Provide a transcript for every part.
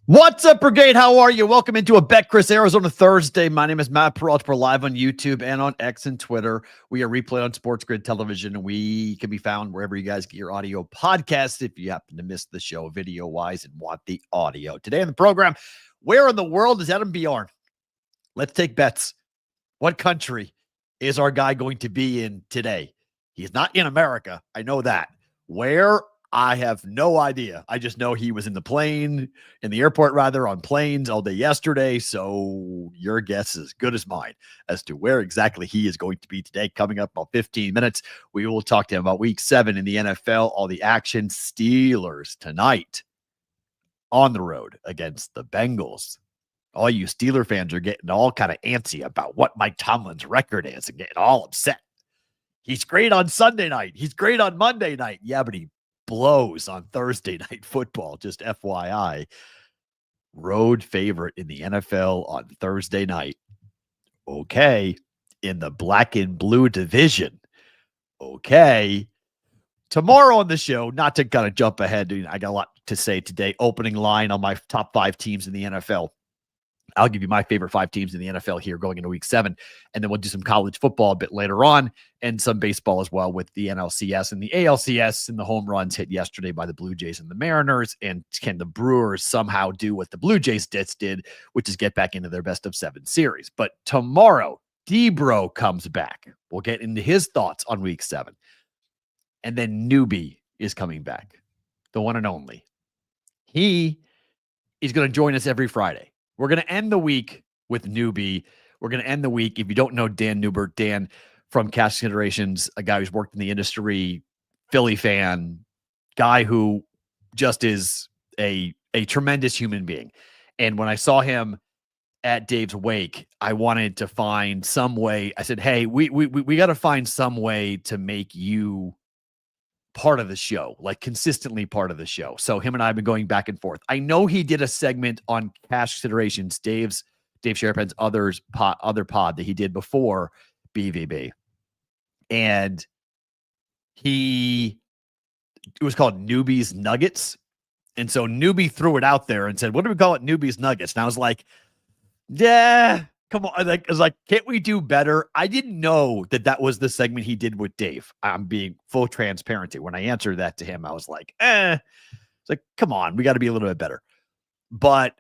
What's up, Brigade? How are you? Welcome into a BetCris Arizona Thursday. My name is Matt Peralta. We're live on YouTube and on X and Twitter. We are replayed on Sports Grid Television, and we can be found wherever you guys get your audio podcasts if you happen to miss the show video-wise and want the audio. Today on the program, where in the world is Adam Bjorn? Let's take bets. What country is our guy going to be in today? He's not in America. I know that. Where? I have no idea. I just know he was in the airport on planes all day yesterday. So your guess is as good as mine as to where exactly he is going to be today. Coming up about 15 minutes, we will talk to him about week 7 in the NFL, all the action. Steelers tonight on the road against the Bengals. All you Steeler fans are getting all kind of antsy about what Mike Tomlin's record is and getting all upset. He's great on Sunday night. He's great on Monday night. Yeah, but he blows on Thursday night football. Just FYI, road favorite in the NFL on Thursday night. Okay. In the black and blue division. Okay. Tomorrow on the show, not to kind of jump ahead, I got a lot to say today. Opening line on my top 5 teams in the NFL. I'll give you my favorite 5 teams in the NFL here going into week 7. And then we'll do some college football a bit later on and some baseball as well with the NLCS and the ALCS and the home runs hit yesterday by the Blue Jays and the Mariners. And can the Brewers somehow do what the Blue Jays did, which is get back into their best of 7 series? But tomorrow, D-Bro comes back. We'll get into his thoughts on week 7. And then Newbie is coming back, the one and only. He is going to join us every Friday. We're going to end the week with Newbie. We're going to end the week. If you don't know Dan Newbert, Dan from Cash Considerations, a guy who's worked in the industry, Philly fan, guy who just is a tremendous human being. And when I saw him at Dave's wake, I wanted to find some way. I said, hey, we got to find some way to make you part of the show, like consistently part of the show. So him and I have been going back and forth. I know he did a segment on Cash Considerations, Dave Sherapen's other pod that he did before BVB. And it was called Newbie's Nuggets. And so Newbie threw it out there and said, what do we call it? Newbie's Nuggets. And I was like, yeah, come on. I was like, can't we do better? I didn't know that was the segment he did with Dave. I'm being full transparency. When I answered that to him, I was like, It's like, come on, we got to be a little bit better. But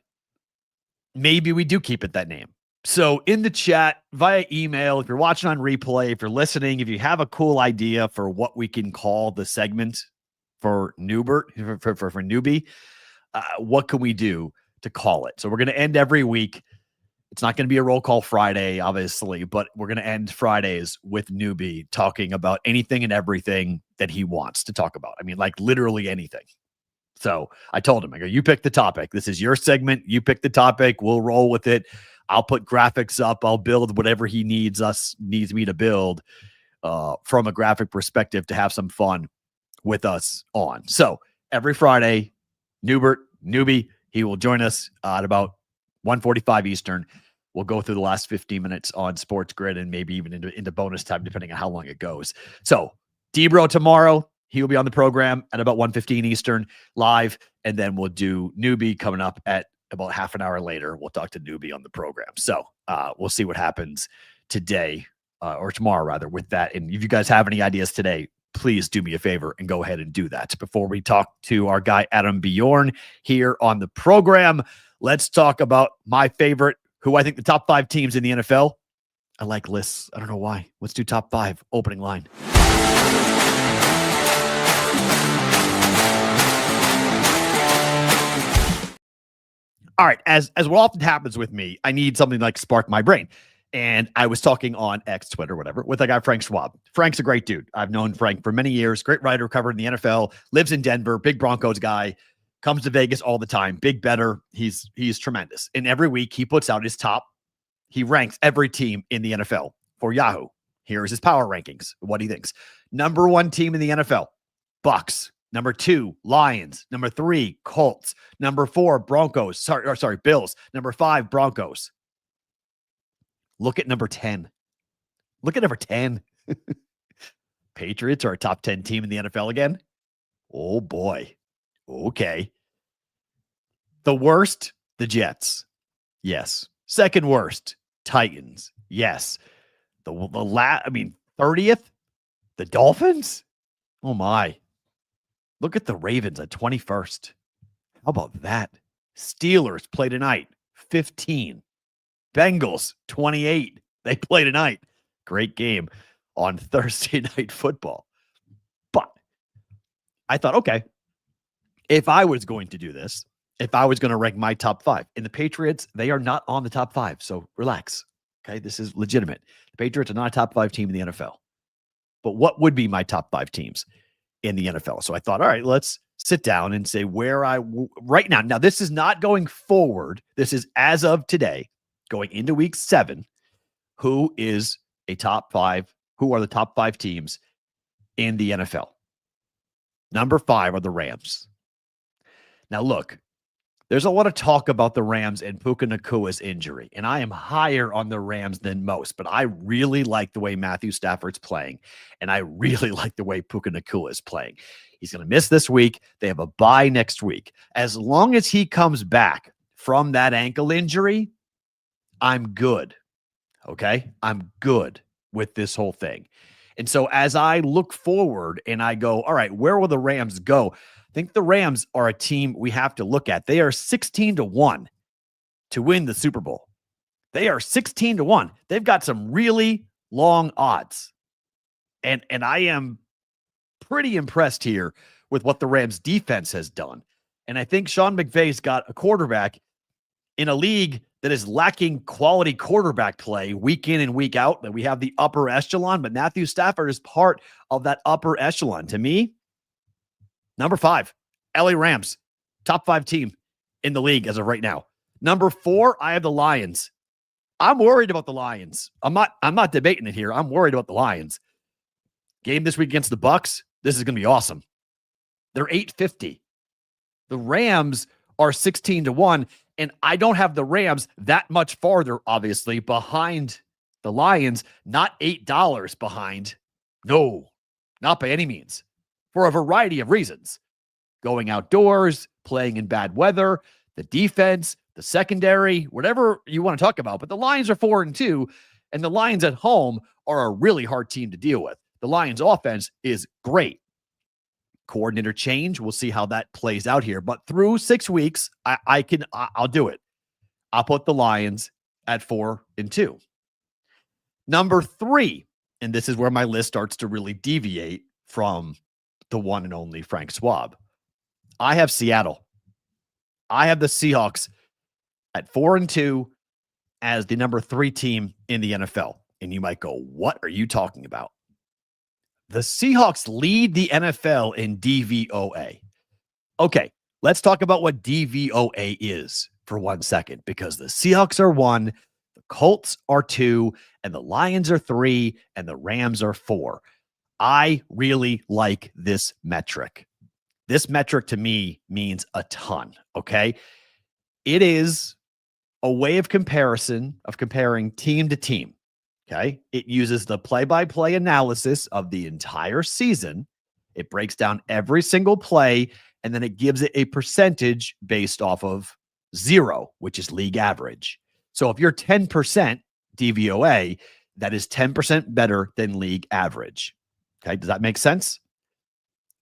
maybe we do keep it that name. So in the chat, via email, if you're watching on replay, if you're listening, if you have a cool idea for what we can call the segment for Newbert, for Newbie, what can we do to call it? So we're going to end every week. It's not going to be a roll call Friday, obviously, but we're going to end Fridays with Newbie talking about anything and everything that he wants to talk about. I mean, like literally anything. So I told him, I go, you pick the topic. This is your segment. You pick the topic. We'll roll with it. I'll put graphics up. I'll build whatever he needs me to build from a graphic perspective to have some fun with us on. So every Friday, Newbie, he will join us at about 1:45 Eastern. We'll go through the last 15 minutes on Sports Grid and maybe even into bonus time, depending on how long it goes. So D-Bro tomorrow, he will be on the program at about 1:15 Eastern live. And then we'll do Newbie coming up at about half an hour later. We'll talk to Newbie on the program. So we'll see what happens today or tomorrow rather with that. And if you guys have any ideas today, please do me a favor and go ahead and do that. Before we talk to our guy, Adam Bjorn, here on the program, let's talk about my favorite, who I think the top 5 teams in the NFL. I like lists. I don't know why. Let's do top 5 opening line. All right. As what often happens with me, I need something like spark my brain. And I was talking on X, Twitter, whatever, with a guy, Frank Schwab. Frank's a great dude. I've known Frank for many years. Great writer, covered in the NFL, lives in Denver, big Broncos guy, comes to Vegas all the time, big better. He's tremendous. And every week he puts out his top. He ranks every team in the NFL for Yahoo. Here's his power rankings, what he thinks. Number 1 team in the NFL, Bucks. Number 2, Lions. Number 3, Colts. Number 4, Broncos. Sorry, Bills. Number 5, Broncos. Look at number 10. Look at number 10. Patriots are a top 10 team in the NFL again. Oh boy. Okay. The worst The Jets. Yes. Second worst, Titans. Yes. 30th, the Dolphins. Oh my. Look at the Ravens at 21st. How about that? Steelers play tonight, 15. Bengals, 28. They play tonight. Great game on Thursday Night Football. But I thought, okay, if I was going to do this, if I was going to rank my top 5, and the Patriots, they are not on the top 5, so relax. Okay, this is legitimate. The Patriots are not a top 5 team in the NFL. But what would be my top 5 teams in the NFL? So I thought, all right, let's sit down and say where right now. Now, this is not going forward. This is as of today, going into week 7. Who is a top 5? Who are the top 5 teams in the NFL? Number 5 are the Rams. Now, look, there's a lot of talk about the Rams and Puka Nakua's injury, and I am higher on the Rams than most, but I really like the way Matthew Stafford's playing, and I really like the way Puka Nakua is playing. He's going to miss this week. They have a bye next week. As long as he comes back from that ankle injury, I'm good. Okay? I'm good with this whole thing. And so as I look forward and I go, all right, where will the Rams go? I think the Rams are a team we have to look at. They are 16-1 to win the Super Bowl. They are 16-1. They've got some really long odds. And I am pretty impressed here with what the Rams defense has done. And I think Sean McVay's got a quarterback in a league that is lacking quality quarterback play week in and week out, that we have the upper echelon, but Matthew Stafford is part of that upper echelon. To me, number 5, LA Rams, top 5 team in the league as of right now. Number 4, I have the Lions. I'm worried about the Lions. I'm not debating it here. I'm worried about the Lions. Game this week against the Bucks. This is going to be awesome. They're 850. The Rams are 16-1, and I don't have the Rams that much farther, obviously, behind the Lions, not $8 behind. No, not by any means, for a variety of reasons. Going outdoors, playing in bad weather, the defense, the secondary, whatever you want to talk about. But the Lions are 4-2, and the Lions at home are a really hard team to deal with. The Lions offense is great. Coordinator change, we'll see how that plays out here. But through 6 weeks, I'll do it. I'll put the Lions at 4-2. Number 3, and this is where my list starts to really deviate from the one and only Frank Schwab. I have Seattle. I have the Seahawks at 4-2 as the number 3 team in the NFL. And you might go, what are you talking about? The Seahawks lead the NFL in DVOA. Okay, let's talk about what DVOA is for 1 second, because the Seahawks are 1, the Colts are 2, and the Lions are 3, and the Rams are 4. I really like this metric. This metric to me means a ton, okay? It is a way of comparing team to team. Okay. It uses the play-by-play analysis of the entire season. It breaks down every single play, and then it gives it a percentage based off of 0, which is league average. So if you're 10% DVOA, that is 10% better than league average. Okay. Does that make sense?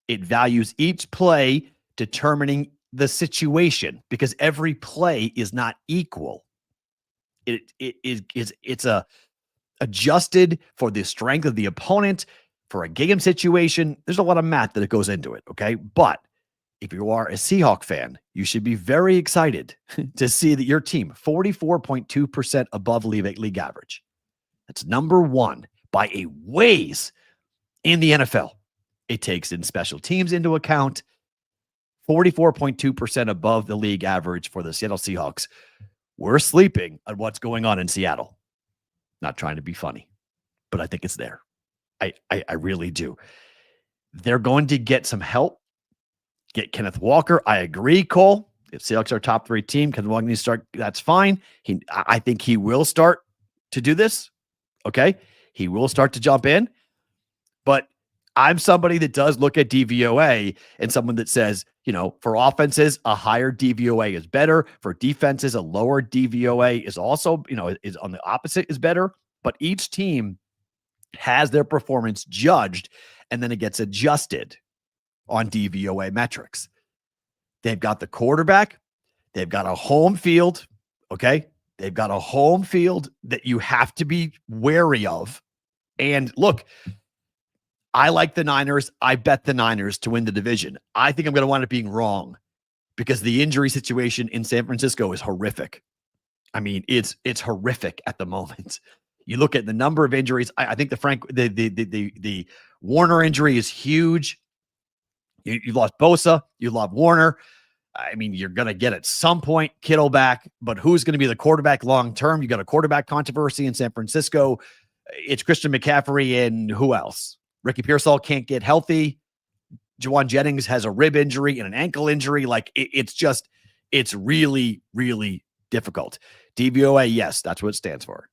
It values each play, determining the situation, because every play is not equal. It's adjusted for the strength of the opponent, for a game situation. There's a lot of math that goes into it, okay? But if you are a Seahawk fan, you should be very excited to see that your team, 44.2% above league average. That's number 1 by a ways in the NFL. It takes in special teams into account. 44.2% above the league average for the Seattle Seahawks. We're sleeping on what's going on in Seattle. Not trying to be funny, but I think it's there. I really do. They're going to get some help. Get Kenneth Walker. I agree, Cole. If Seahawks are a top 3 team, Kenneth Walker needs to start. That's fine. I think he will start to do this. Okay. He will start to jump in, but I'm somebody that does look at DVOA and someone that says, for offenses, a higher DVOA is better. For defenses, a lower DVOA is also, is on the opposite is better. But each team has their performance judged, and then it gets adjusted on DVOA metrics. They've got the quarterback. They've got a home field. Okay. They've got a home field that you have to be wary of. And look, I like the Niners. I bet the Niners to win the division. I think I'm going to wind up being wrong because the injury situation in San Francisco is horrific. I mean, it's horrific at the moment. You look at the number of injuries. I think the Warner injury is huge. You lost Bosa. You lost Warner. I mean, you're going to get at some point Kittle back, but who's going to be the quarterback long-term? You got a quarterback controversy in San Francisco. It's Christian McCaffrey and who else? Ricky Pearsall can't get healthy. Juwan Jennings has a rib injury and an ankle injury. Like it's really, really difficult. DVOA, yes, that's what it stands for.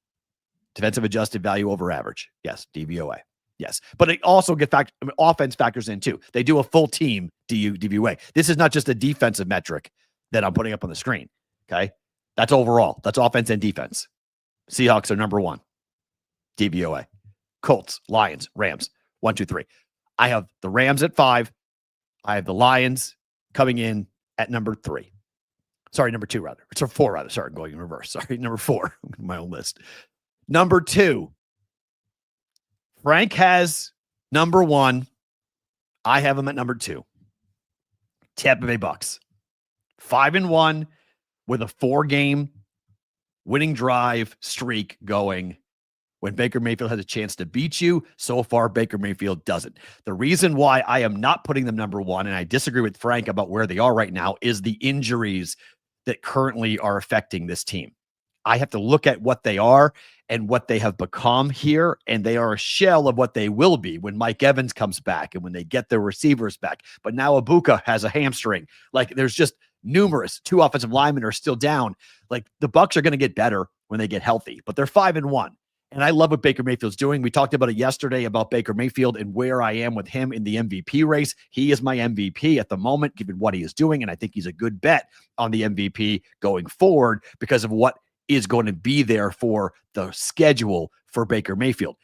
Defensive adjusted value over average. Yes, DVOA. Yes, but it also offense factors in too. They do a full team DVOA. This is not just a defensive metric that I'm putting up on the screen. Okay, that's overall. That's offense and defense. Seahawks are number 1. DVOA. Colts, Lions, Rams. 1, 2, 3. I have the Rams at 5. I have the Lions coming in at number 3. Sorry, number 2 rather. It's 4 rather. Sorry, I'm going in reverse. Sorry, number 4. My own list. Number 2. Frank has number 1. I have him at number 2. Tampa Bay Bucks. 5-1 with a 4-game winning drive streak going. When Baker Mayfield has a chance to beat you, so far Baker Mayfield doesn't. The reason why I am not putting them number 1, and I disagree with Frank about where they are right now, is the injuries that currently are affecting this team. I have to look at what they are and what they have become here, and they are a shell of what they will be when Mike Evans comes back and when they get their receivers back. But now Ibuka has a hamstring. Like, there's just numerous. 2 offensive linemen are still down. Like, the Bucs are going to get better when they get healthy, but they're 5-1. And I love what Baker Mayfield's doing. We talked about it yesterday about Baker Mayfield and where I am with him in the MVP race. He is my MVP at the moment, given what he is doing, and I think he's a good bet on the MVP going forward because of what is going to be there for the schedule for Baker Mayfield.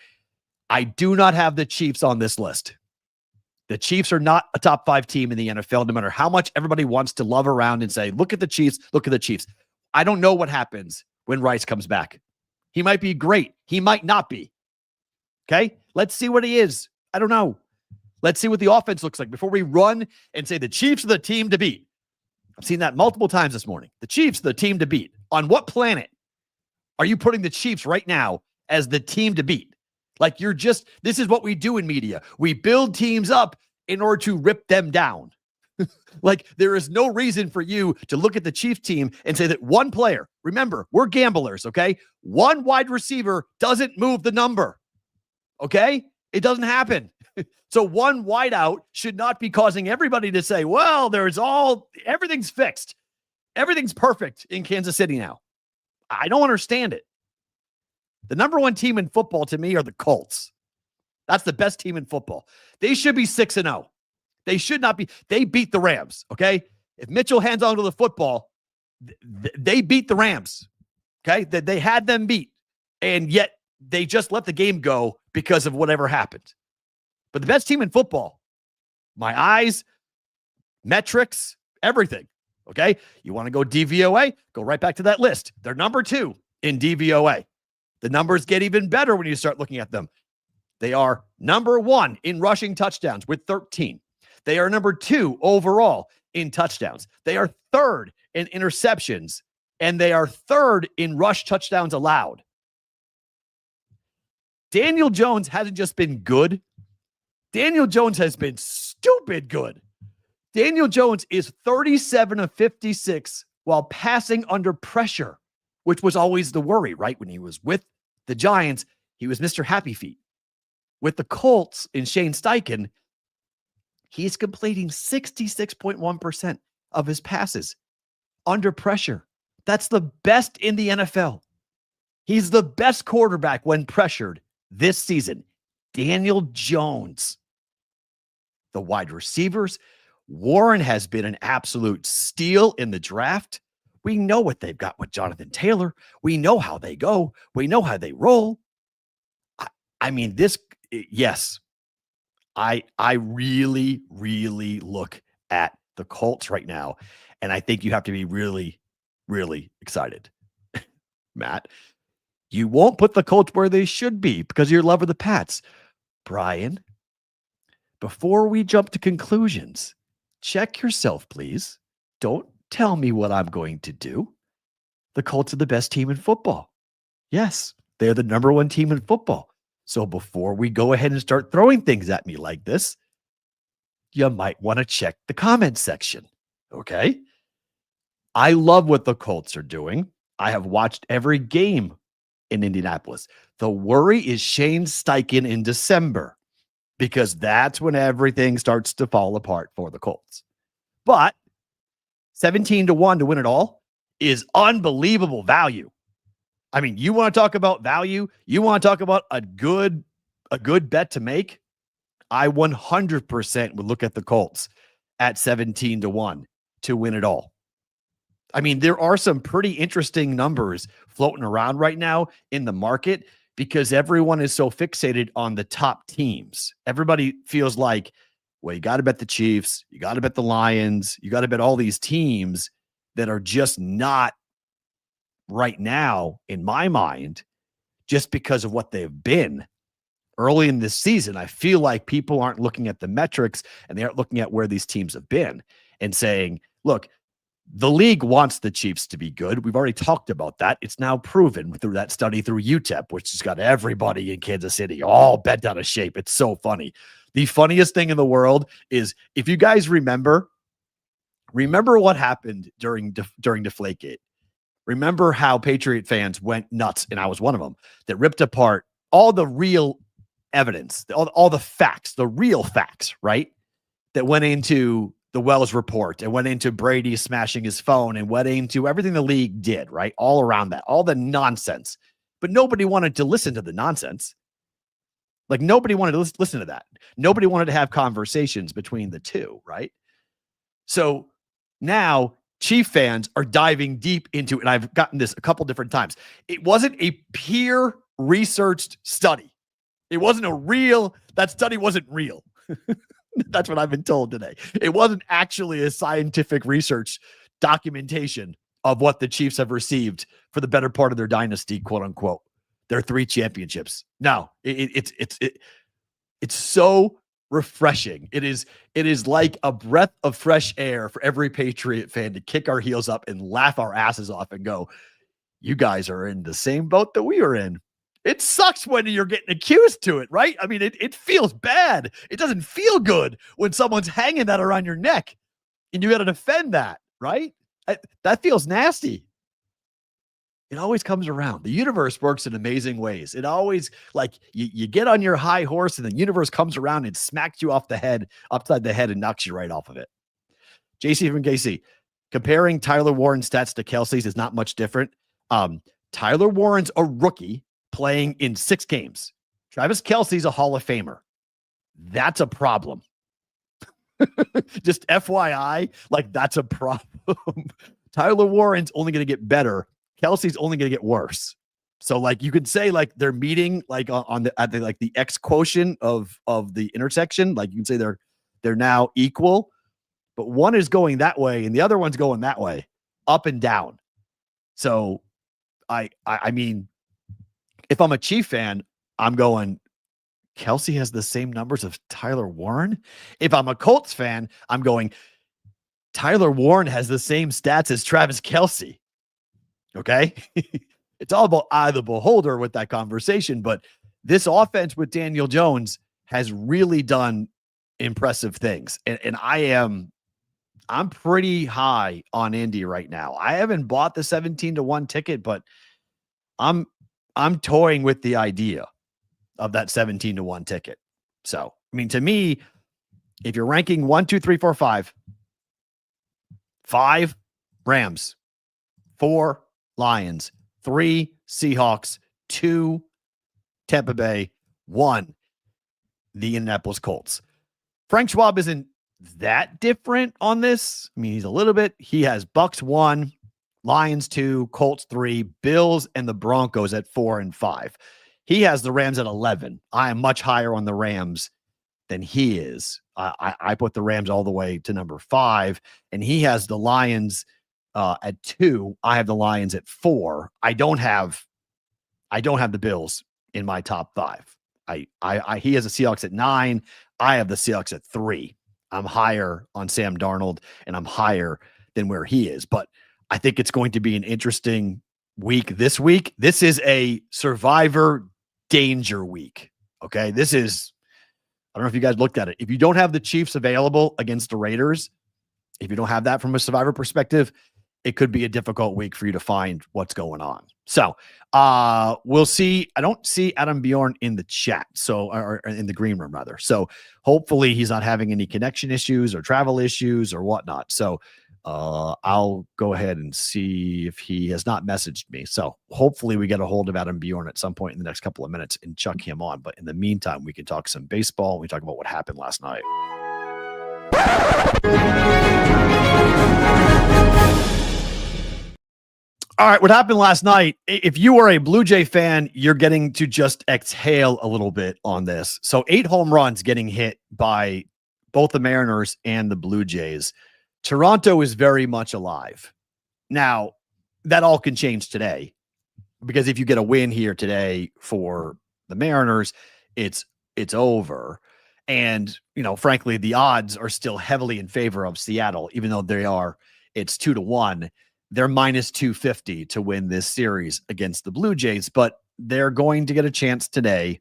I do not have the Chiefs on this list. The Chiefs are not a top 5 team in the NFL, no matter how much everybody wants to love around and say, look at the Chiefs, look at the Chiefs. I don't know what happens when Rice comes back. He might be great. He might not be. Okay? Let's see what he is. I don't know. Let's see what the offense looks like before we run and say the Chiefs are the team to beat. I've seen that multiple times this morning. The Chiefs are the team to beat. On what planet are you putting the Chiefs right now as the team to beat? Like, this is what we do in media. We build teams up in order to rip them down. Like, there is no reason for you to look at the Chiefs team and say that one player, remember, we're gamblers, okay? One wide receiver doesn't move the number, okay? It doesn't happen. So one wideout should not be causing everybody to say, well, everything's fixed. Everything's perfect in Kansas City now. I don't understand it. The number 1 team in football to me are the Colts. That's the best team in football. They should be 6-0. They should not be. They beat the Rams, okay? If Mitchell hands on to the football, they beat the Rams, okay? They had them beat, and yet they just let the game go because of whatever happened. But the best team in football, my eyes, metrics, everything, okay? You want to go DVOA? Go right back to that list. They're number 2 in DVOA. The numbers get even better when you start looking at them. They are number 1 in rushing touchdowns with 13. They are number 2 overall in touchdowns. They are 3rd in interceptions, and they are 3rd in rush touchdowns allowed. Daniel Jones hasn't just been good. Daniel Jones has been stupid good. Daniel Jones is 37 of 56 while passing under pressure, which was always the worry, right? When he was with the Giants, he was Mr. Happy Feet. With the Colts in Shane Steichen, he's completing 66.1% of his passes under pressure. That's the best in the NFL. He's the best quarterback when pressured this season. Daniel Jones. the wide receivers. Warren has been an absolute steal in the draft. We know what they've got with Jonathan Taylor. We know how they go. We know how they roll. I mean, yes, I really, really look at the Colts right now, and I think you have to be really, really excited. Matt, you won't put the Colts where they should be because of your love of the Pats. Brian, before we jump to conclusions, check yourself, please. Don't tell me what I'm going to do. The Colts are the best team in football. Yes, they're the number one team in football. So before we go ahead and start throwing things at me like this, you might want to check the comment section. Okay? I love what the Colts are doing. I have watched every game in Indianapolis. The worry is Shane Steichen in December, because that's when everything starts to fall apart for the Colts. But 17-1 to win it all is unbelievable value. I mean, you want to talk about value? You want to talk about a good bet to make? I 100% would look at the Colts at 17-1 to win it all. I mean, there are some pretty interesting numbers floating around right now in the market because everyone is so fixated on the top teams. Everybody feels like, well, you got to bet the Chiefs, you got to bet the Lions, you got to bet all these teams that are just not right now, in my mind, just because of what they've been early in this season. I feel like people aren't looking at the metrics and they aren't looking at where these teams have been and saying, look, the league wants the Chiefs to be good. We've already talked about that. It's now proven through that study through UTEP, which has got everybody in Kansas City all bent out of shape. It's so funny. The funniest thing in the world is, if you guys remember what happened during Deflategate. Remember how Patriot fans went nuts, and I was one of them, that ripped apart all the real evidence, all the facts, the real facts, right? That went into the Wells report and went into Brady smashing his phone and went into everything the league did, right? All around that, all the nonsense. But nobody wanted to listen to the nonsense. Like, nobody wanted to listen to that. Nobody wanted to have conversations between the two, right? So now Chief fans are diving deep into, and I've gotten this a couple different times. It wasn't a peer researched study. It wasn't that study wasn't real. That's what I've been told today. It wasn't actually a scientific research documentation of what the Chiefs have received for the better part of their dynasty, quote unquote, their 3 championships. No, it's so refreshing. It is like a breath of fresh air for every Patriot fan to kick our heels up and laugh our asses off and go, you guys are in the same boat that we are in. It sucks when you're getting accused to it, right? I mean, it feels bad. It doesn't feel good when someone's hanging that around your neck and you got to defend that, right? That feels nasty. It always comes around. The universe works in amazing ways. It always, like, you get on your high horse and the universe comes around and smacks you upside the head and knocks you right off of it. JC from KC, comparing Tyler Warren's stats to Kelsey's is not much different. Tyler Warren's a rookie playing in 6 games. Travis Kelce's a Hall of Famer. That's a problem. Just FYI, like, that's a problem. Tyler Warren's only going to get better. Kelsey's only going to get worse. So, like, you could say, like, they're meeting, like, at the X quotient of the intersection. Like, you can say they're now equal, but one is going that way and the other one's going that way, up and down. So I mean, if I'm a Chief fan, I'm going, Kelce has the same numbers of Tyler Warren. If I'm a Colts fan, I'm going, Tyler Warren has the same stats as Travis Kelce. Okay. It's all about eye of the beholder with that conversation, but this offense with Daniel Jones has really done impressive things. And I'm pretty high on Indy right now. I haven't bought the 17-1 ticket, but I'm toying with the idea of that 17-1 ticket. So, I mean, to me, if you're ranking 1, 2, 3, 4, 5, 5 Rams, 4 Lions, 3 Seahawks, 2 Tampa Bay, 1 the Indianapolis Colts. Frank Schwab isn't that different on this. I mean, he's a little bit. He has Bucks 1, Lions 2, Colts 3, Bills and the Broncos at 4 and 5. He has the Rams at 11. I am much higher on the Rams than he is. I put the Rams all the way to number 5, and he has the Lions at 2. I have the Lions at 4. I don't have the Bills in my top 5. He has the Seahawks at 9. I have the Seahawks at 3. I'm higher on Sam Darnold, and I'm higher than where he is. But I think it's going to be an interesting week this week. This is a survivor danger week. Okay. This is, I don't know if you guys looked at it. If you don't have the Chiefs available against the Raiders, if you don't have that from a survivor perspective, it could be a difficult week for you to find what's going on. So we'll see. I don't see Adam Bjorn in the chat. Or in the green room rather. So hopefully he's not having any connection issues or travel issues or whatnot. So I'll go ahead and see if he has not messaged me. So hopefully we get a hold of Adam Bjorn at some point in the next couple of minutes and chuck him on. But in the meantime, we can talk some baseball. We talk about what happened last night. All right, what happened last night, if you are a Blue Jay fan, you're getting to just exhale a little bit on this. So 8 home runs getting hit by both the Mariners and the Blue Jays. Toronto is very much alive. Now, that all can change today, because if you get a win here today for the Mariners, it's over. And, frankly, the odds are still heavily in favor of Seattle, even though it's 2-1. They're minus 250 to win this series against the Blue Jays, but they're going to get a chance today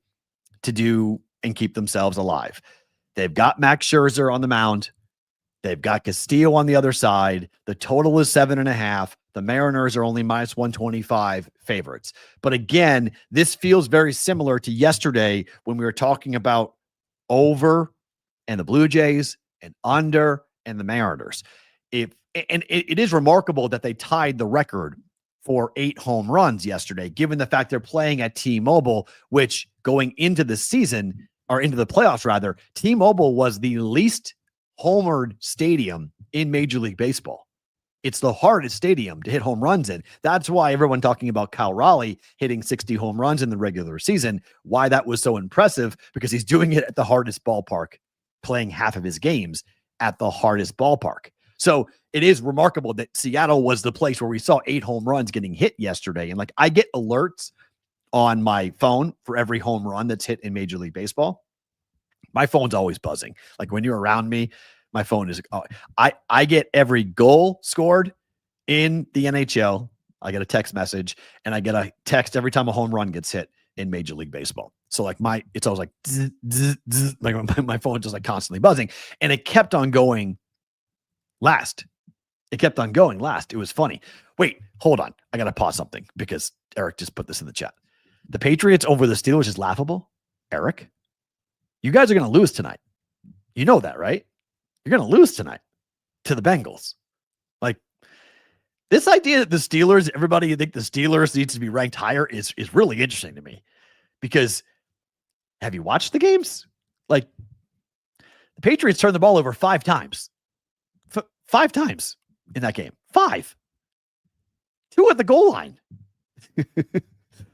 to do and keep themselves alive. They've got Max Scherzer on the mound. They've got Castillo on the other side. The total is 7.5. The Mariners are only minus 125 favorites. But again, this feels very similar to yesterday when we were talking about over and the Blue Jays and under and the Mariners. It is remarkable that they tied the record for 8 home runs yesterday, given the fact they're playing at T-Mobile, which going into the season, or into the playoffs rather, T-Mobile was the least homered stadium in Major League Baseball. It's the hardest stadium to hit home runs in. That's why everyone talking about Kyle Raleigh hitting 60 home runs in the regular season, why that was so impressive, because he's doing it at the hardest ballpark, playing half of his games at the hardest ballpark. So it is remarkable that Seattle was the place where we saw 8 home runs getting hit yesterday. And I get alerts on my phone for every home run that's hit in Major League Baseball. My phone's always buzzing. When you're around me, my phone is, I get every goal scored in the NHL. I get a text message, and I get a text every time a home run gets hit in Major League Baseball. So it's always zzz, zzz, zzz, my phone just constantly buzzing, and it kept on going last. It kept on going last. It was funny. Wait, hold on. I got to pause something because Eric just put this in the chat. The Patriots over the Steelers is laughable. Eric, you guys are going to lose tonight. You know that, right? You're going to lose tonight to the Bengals. This idea that the Steelers, everybody think the Steelers needs to be ranked higher is really interesting to me, because have you watched the games? The Patriots turned the ball over 5 times. 5 times in that game. 5. 2 at the goal line.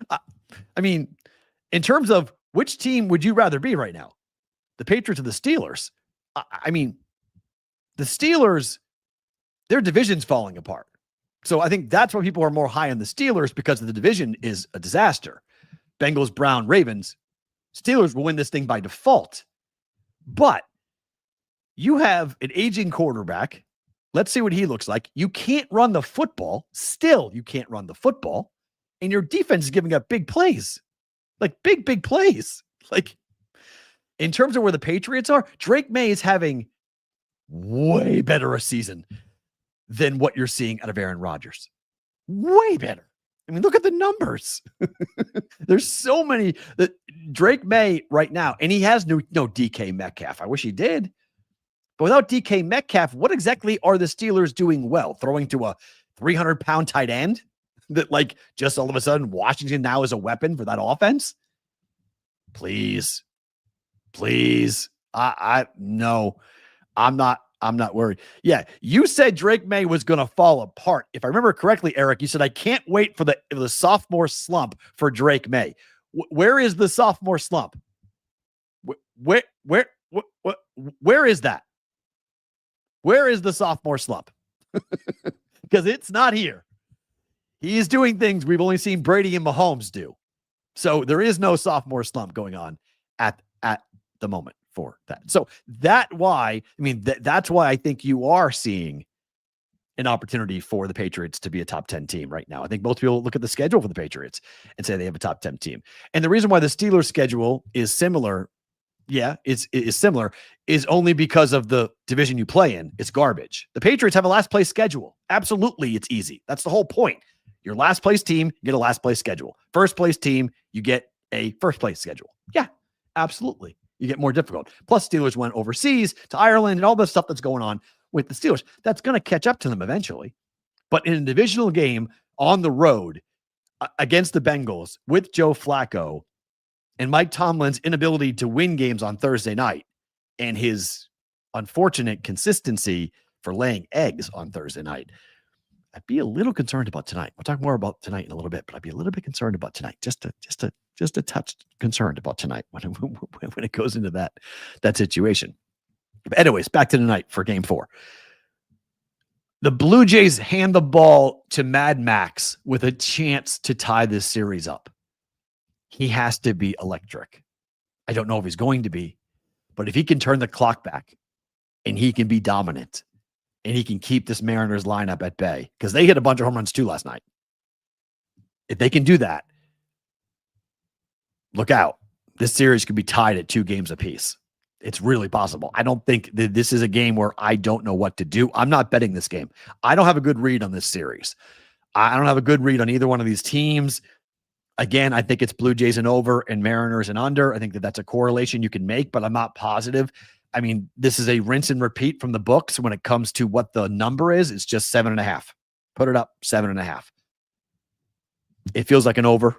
I mean, in terms of which team would you rather be right now? The Patriots or the Steelers? I mean, the Steelers, their division's falling apart. So I think that's why people are more high on the Steelers, because the division is a disaster. Bengals, Brown, Ravens. Steelers will win this thing by default. But you have an aging quarterback. Let's see what he looks like. You can't run the football. Still, you can't run the football. And your defense is giving up big plays. Big plays. In terms of where the Patriots are, Drake May is having way better a season than what you're seeing out of Aaron Rodgers. Way better. I mean, look at the numbers. There's so many that Drake May right now, and he has no DK Metcalf. I wish he did. But without DK Metcalf, what exactly are the Steelers doing well? Throwing to a 300-pound tight end that just all of a sudden Washington now is a weapon for that offense? Please. No, I'm not worried. Yeah, you said Drake May was going to fall apart. If I remember correctly, Eric, you said I can't wait for the sophomore slump for Drake May. Where is the sophomore slump? Where is that? Where is the sophomore slump? Because it's not here. He is doing things we've only seen Brady and Mahomes do. So there is no sophomore slump going on at the moment for that. So that's why I think you are seeing an opportunity for the Patriots to be a top 10 team right now. I think most people look at the schedule for the Patriots and say they have a top 10 team. And the reason why the Steelers schedule is similar, is similar, is only because of the division you play in. It's garbage. The Patriots have a last place schedule. Absolutely, it's easy. That's the whole point. Your last place team, you get a last place schedule. First place team, you get a first place schedule. Yeah, absolutely. You get more difficult. Plus, Steelers went overseas to Ireland and all the stuff that's going on with the Steelers. That's going to catch up to them eventually. But in a divisional game on the road against the Bengals with Joe Flacco and Mike Tomlin's inability to win games on Thursday night and his unfortunate consistency for laying eggs on Thursday night, I'd be a little concerned about tonight. We'll talk more about tonight in a little bit, but I'd be a little bit concerned about tonight. Just a touch concerned about tonight when it goes into that situation. But anyways, back to tonight for Game 4. The Blue Jays hand the ball to Mad Max with a chance to tie this series up. He has to be electric. I don't know if he's going to be, but if he can turn the clock back and he can be dominant and he can keep this Mariners lineup at bay, because they hit a bunch of home runs too last night. If they can do that, look out. This series could be tied at 2 games apiece. It's really possible. I don't think that this is a game where I don't know what to do. I'm not betting this game. I don't have a good read on this series. I don't have a good read on either one of these teams. Again, I think it's Blue Jays and over and Mariners and under. I think that's a correlation you can make, but I'm not positive. I mean, this is a rinse and repeat from the books when it comes to what the number is. It's just 7.5. Put it up, 7.5. It feels like an over.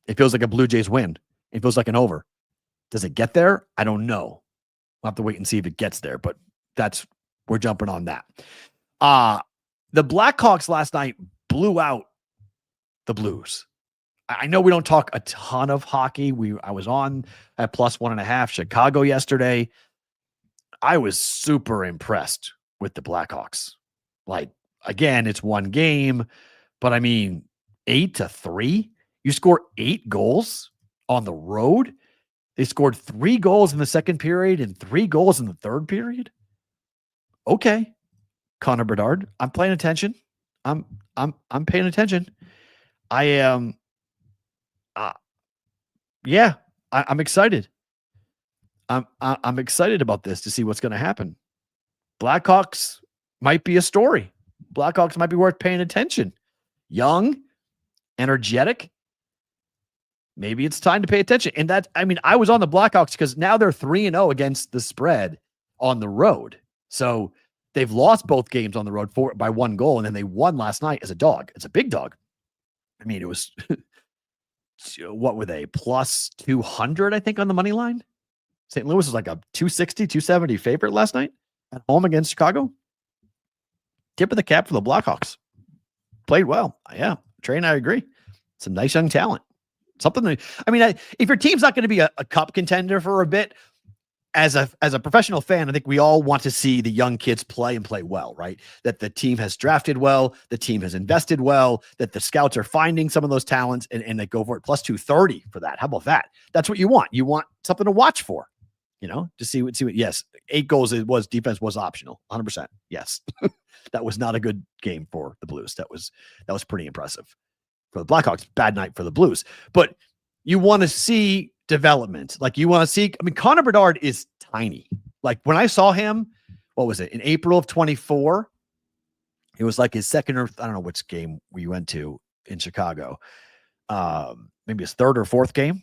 It feels like a Blue Jays win. It feels like an over. Does it get there? I don't know. We'll have to wait and see if it gets there, but we're jumping on that. The Blackhawks last night blew out the Blues. I know we don't talk a ton of hockey. I was on at +1.5 Chicago yesterday. I was super impressed with the Blackhawks. Like, again, it's one game, but I mean, 8-3. You score 8 goals on the road. They scored 3 goals in the second period and 3 goals in the third period. Okay, Connor Bedard, I'm paying attention. I'm paying attention. I am. I'm excited. I'm excited about this to see what's going to happen. Blackhawks might be a story. Blackhawks might be worth paying attention. Young, energetic. Maybe it's time to pay attention. And I was on the Blackhawks because now they're 3-0 against the spread on the road. So they've lost both games on the road by 1 goal, and then they won last night as a dog. It's a big dog. I mean, it was what were they? +200, I think, on the money line. St. Louis was like a 260, 270 favorite last night at home against Chicago. Tip of the cap for the Blackhawks. Played well. Yeah. Trey and I agree. Some nice young talent. Something that, if your team's not going to be a cup contender for a bit, as a professional fan, I think we all want to see the young kids play and play well, right? That the team has drafted well, the team has invested well, that the scouts are finding some of those talents and they go for it. +230 for that. How about that? That's what you want. You want something to watch for, to see what, yes, 8 goals, defense was optional. 100%. Yes. That was not a good game for the Blues. That was pretty impressive for the Blackhawks. Bad night for the Blues, but you want to see development. Like you want to see, Connor Bedard is tiny. Like when I saw him, what was it? In April of 24, it was like his second or I don't know which game we went to in Chicago. Maybe his third or fourth game.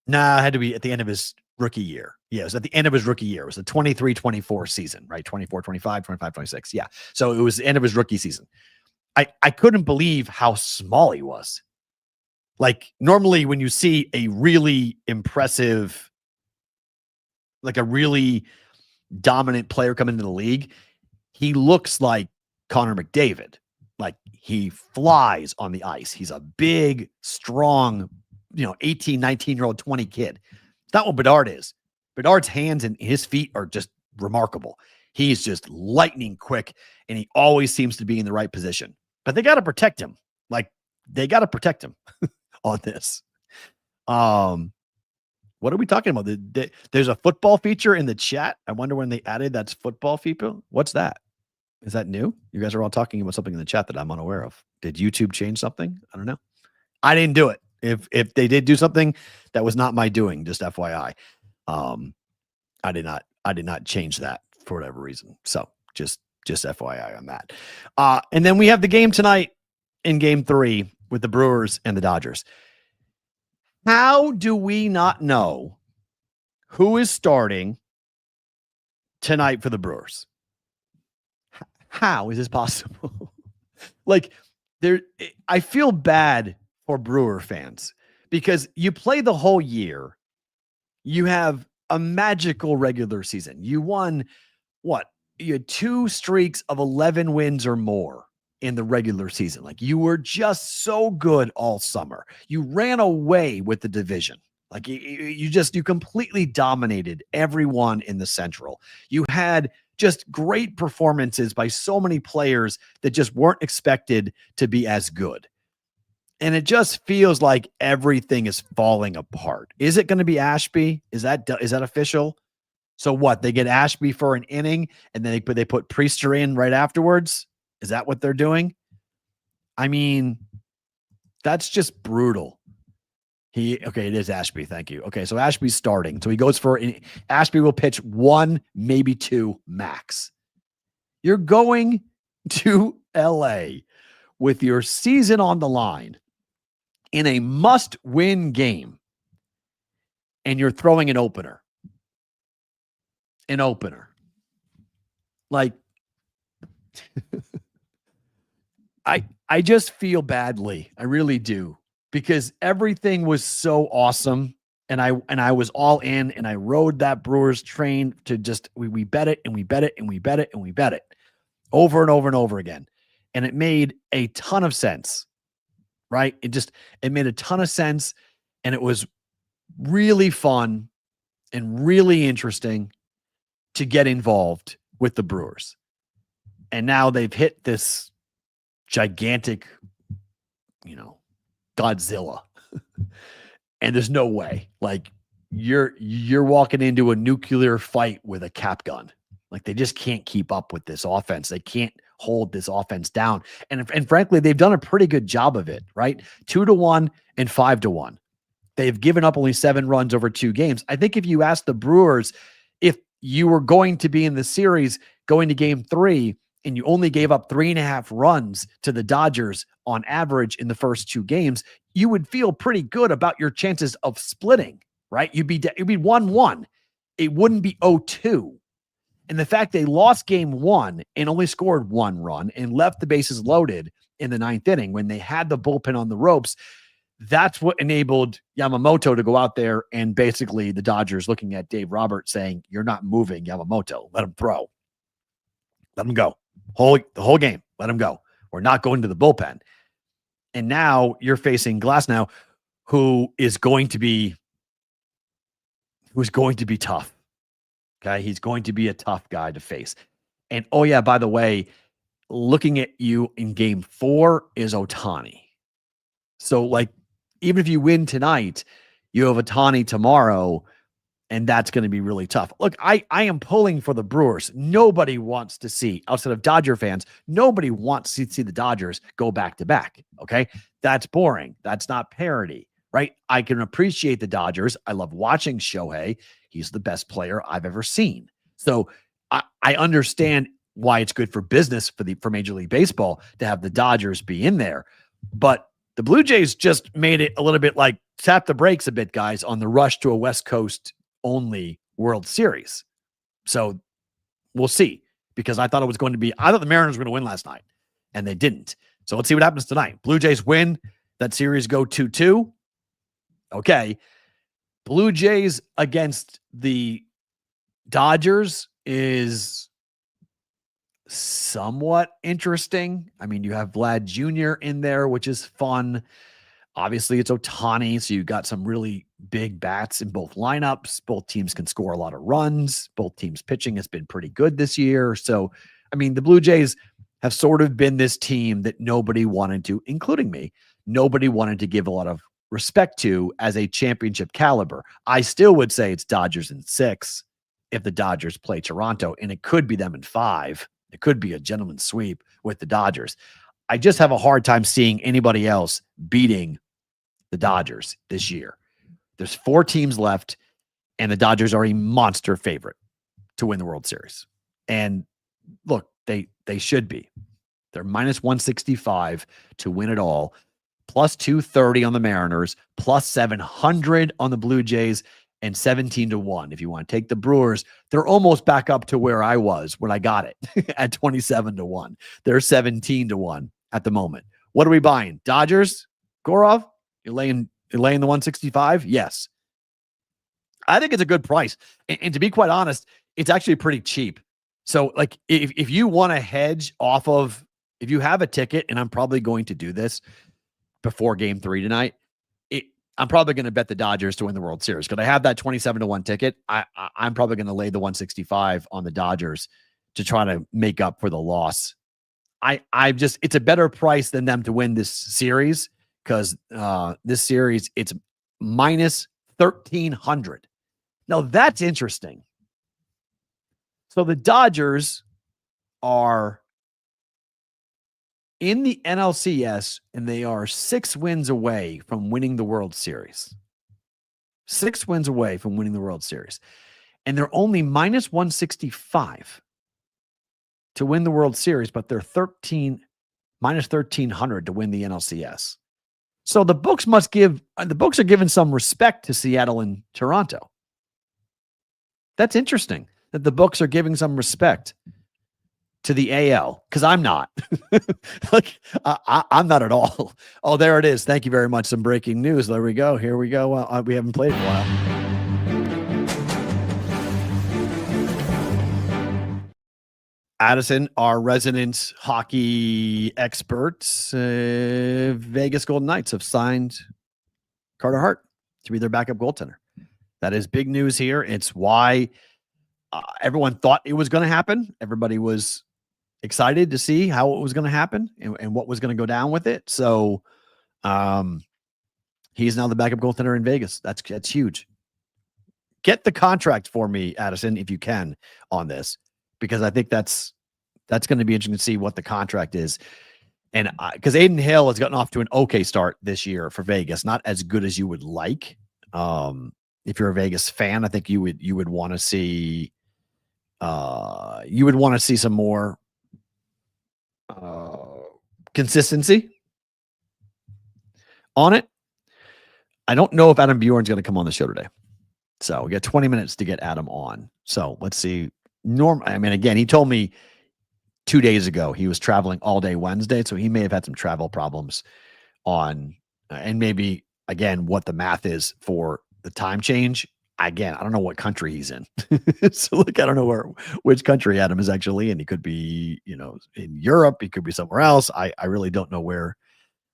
Nah, it had to be at the end of his rookie year. Yeah, it was at the end of his rookie year. It was the 23-24 season, right? 24-25, 25-26. Yeah. So it was the end of his rookie season. I couldn't believe how small he was. Like normally when you see a really impressive, like a really dominant player coming into the league, he looks like Connor McDavid. Like he flies on the ice. He's a big, strong, 18, 19-year-old, 20 kid. It's not what Bedard is. Bedard's hands and his feet are just remarkable. He's just lightning quick, and he always seems to be in the right position. But they got to protect him. Like, they got to protect him on this. What are we talking about? There's a football feature in the chat. I wonder when they added that's football feature. What's that? Is that new? You guys are all talking about something in the chat that I'm unaware of. Did YouTube change something? I don't know. I didn't do it. If they did do something, that was not my doing, just FYI. I did not change that for whatever reason. So just FYI on that. And then we have the game tonight in game 3 with the Brewers and the Dodgers. How do we not know who is starting tonight for the Brewers? How is this possible? Like, I feel bad for Brewer fans because you play the whole year. You have a magical regular season. You won you had 2 streaks of 11 wins or more in the regular season. Like, you were just so good all summer. You ran away with the division. Like, you completely dominated everyone in the Central. You had just great performances by so many players that just weren't expected to be as good. And it just feels like everything is falling apart. Is it going to be Ashby? Is that official? So what? They get Ashby for an inning and then they put Priester in right afterwards? Is that what they're doing? I mean, that's just brutal. It is Ashby. Thank you. Okay, so Ashby's starting. So he goes Ashby will pitch 1, maybe 2 max. You're going to LA with your season on the line in a must-win game, and you're throwing an opener. Like, I just feel badly. I really do, because everything was so awesome, and I was all in, and I rode that Brewers train to just we bet it and we bet it and we bet it and we bet it over and over and over again, and it made a ton of sense, right? It made a ton of sense, and it was really fun and really interesting to get involved with the Brewers. And now they've hit this gigantic, Godzilla. And there's no way. Like, you're walking into a nuclear fight with a cap gun. Like, they just can't keep up with this offense. They can't hold this offense down. And frankly, they've done a pretty good job of it, right? 2-1 and 5-1. They've given up only 7 runs over 2 games. I think if you ask the Brewers if you were going to be in the series going to game 3 and you only gave up 3.5 runs to the Dodgers on average in the first 2 games, you would feel pretty good about your chances of splitting, right? You'd be 1-1. It wouldn't be 0-2. And the fact they lost game 1 and only scored 1 run and left the bases loaded in the 9th inning when they had the bullpen on the ropes, that's what enabled Yamamoto to go out there, and basically the Dodgers looking at Dave Roberts saying, "You're not moving Yamamoto. Let him throw. Let him go. The whole game. Let him go. We're not going to the bullpen." And now you're facing Glasnow, who's going to be tough. Okay. He's going to be a tough guy to face. And oh yeah, by the way, looking at you in game 4 is Ohtani. So, like, even if you win tonight, you have Ohtani tomorrow, and that's going to be really tough. Look, I am pulling for the Brewers. Nobody wants to see, outside of Dodger fans, nobody wants to see the Dodgers go back-to-back, okay? That's boring. That's not parity, right? I can appreciate the Dodgers. I love watching Shohei. He's the best player I've ever seen. So I understand why it's good for business for Major League Baseball to have the Dodgers be in there. But the Blue Jays just made it a little bit like tap the brakes a bit, guys, on the rush to a West Coast only World Series. So we'll see, because I thought the Mariners were going to win last night, and they didn't. So let's see what happens tonight. Blue Jays win. That series go 2-2. Okay. Blue Jays against the Dodgers is somewhat interesting. I mean, you have Vlad Jr. in there, which is fun. Obviously, it's Ohtani, so you've got some really big bats in both lineups. Both teams can score a lot of runs. Both teams' pitching has been pretty good this year. So, I mean, the Blue Jays have sort of been this team that nobody wanted to, including me, nobody wanted to give a lot of respect to as a championship caliber. I still would say it's Dodgers in 6 if the Dodgers play Toronto, and it could be them in 5. It could be a gentleman's sweep with the Dodgers. I just have a hard time seeing anybody else beating the Dodgers this year. There's 4 teams left, and the Dodgers are a monster favorite to win the World Series. And look, they should be. They're minus 165 to win it all, plus 230 on the Mariners, plus 700 on the Blue Jays, and 17-1. If you want to take the Brewers, they're almost back up to where I was when I got it at 27-1. They're 17-1 at the moment. What are we buying? Dodgers? Gorov? You're laying the 165? Yes. I think it's a good price. And to be quite honest, it's actually pretty cheap. So, like, if you want to hedge off of, if you have a ticket, and I'm probably going to do this before game 3 tonight, I'm probably going to bet the Dodgers to win the World Series. Because I have that 27-1 ticket. I'm probably going to lay the 165 on the Dodgers to try to make up for the loss. It's a better price than them to win this series, because this series, it's minus 1,300. Now, that's interesting. So the Dodgers are in the NLCS, and they are 6 wins away from winning the World Series. 6 wins away from winning the World Series. And they're only minus 165 to win the World Series, but they're minus 1,300 to win the NLCS. So the books are giving some respect to Seattle and Toronto. That's interesting that the books are giving some respect to the AL, because I'm not. Like, I'm not at all. Oh, there it is. Thank you very much. Some breaking news. There we go. Here we go. We haven't played in a while. Addison, our resident hockey expert, Vegas Golden Knights have signed Carter Hart to be their backup goaltender. That is big news here. It's why everyone thought it was going to happen. Everybody was excited to see how it was going to happen and what was going to go down with it. So he's now the backup goaltender in Vegas. That's huge. Get the contract for me, Addison, if you can, on this, because I think that's going to be interesting to see what the contract is. And because Aiden Hill has gotten off to an okay start this year for Vegas, not as good as you would like. If you're a Vegas fan, I think you would want to see some more consistency on it. I don't know if Adam Bjorn's going to come on the show today. So we got 20 minutes to get Adam on. So let's see. Again, he told me 2 days ago he was traveling all day Wednesday, so he may have had some travel problems on, and maybe, again, what the math is for the time change. Again, I don't know what country he's in. So, look, I don't know which country Adam is actually in. He could be, in Europe. He could be somewhere else. I really don't know where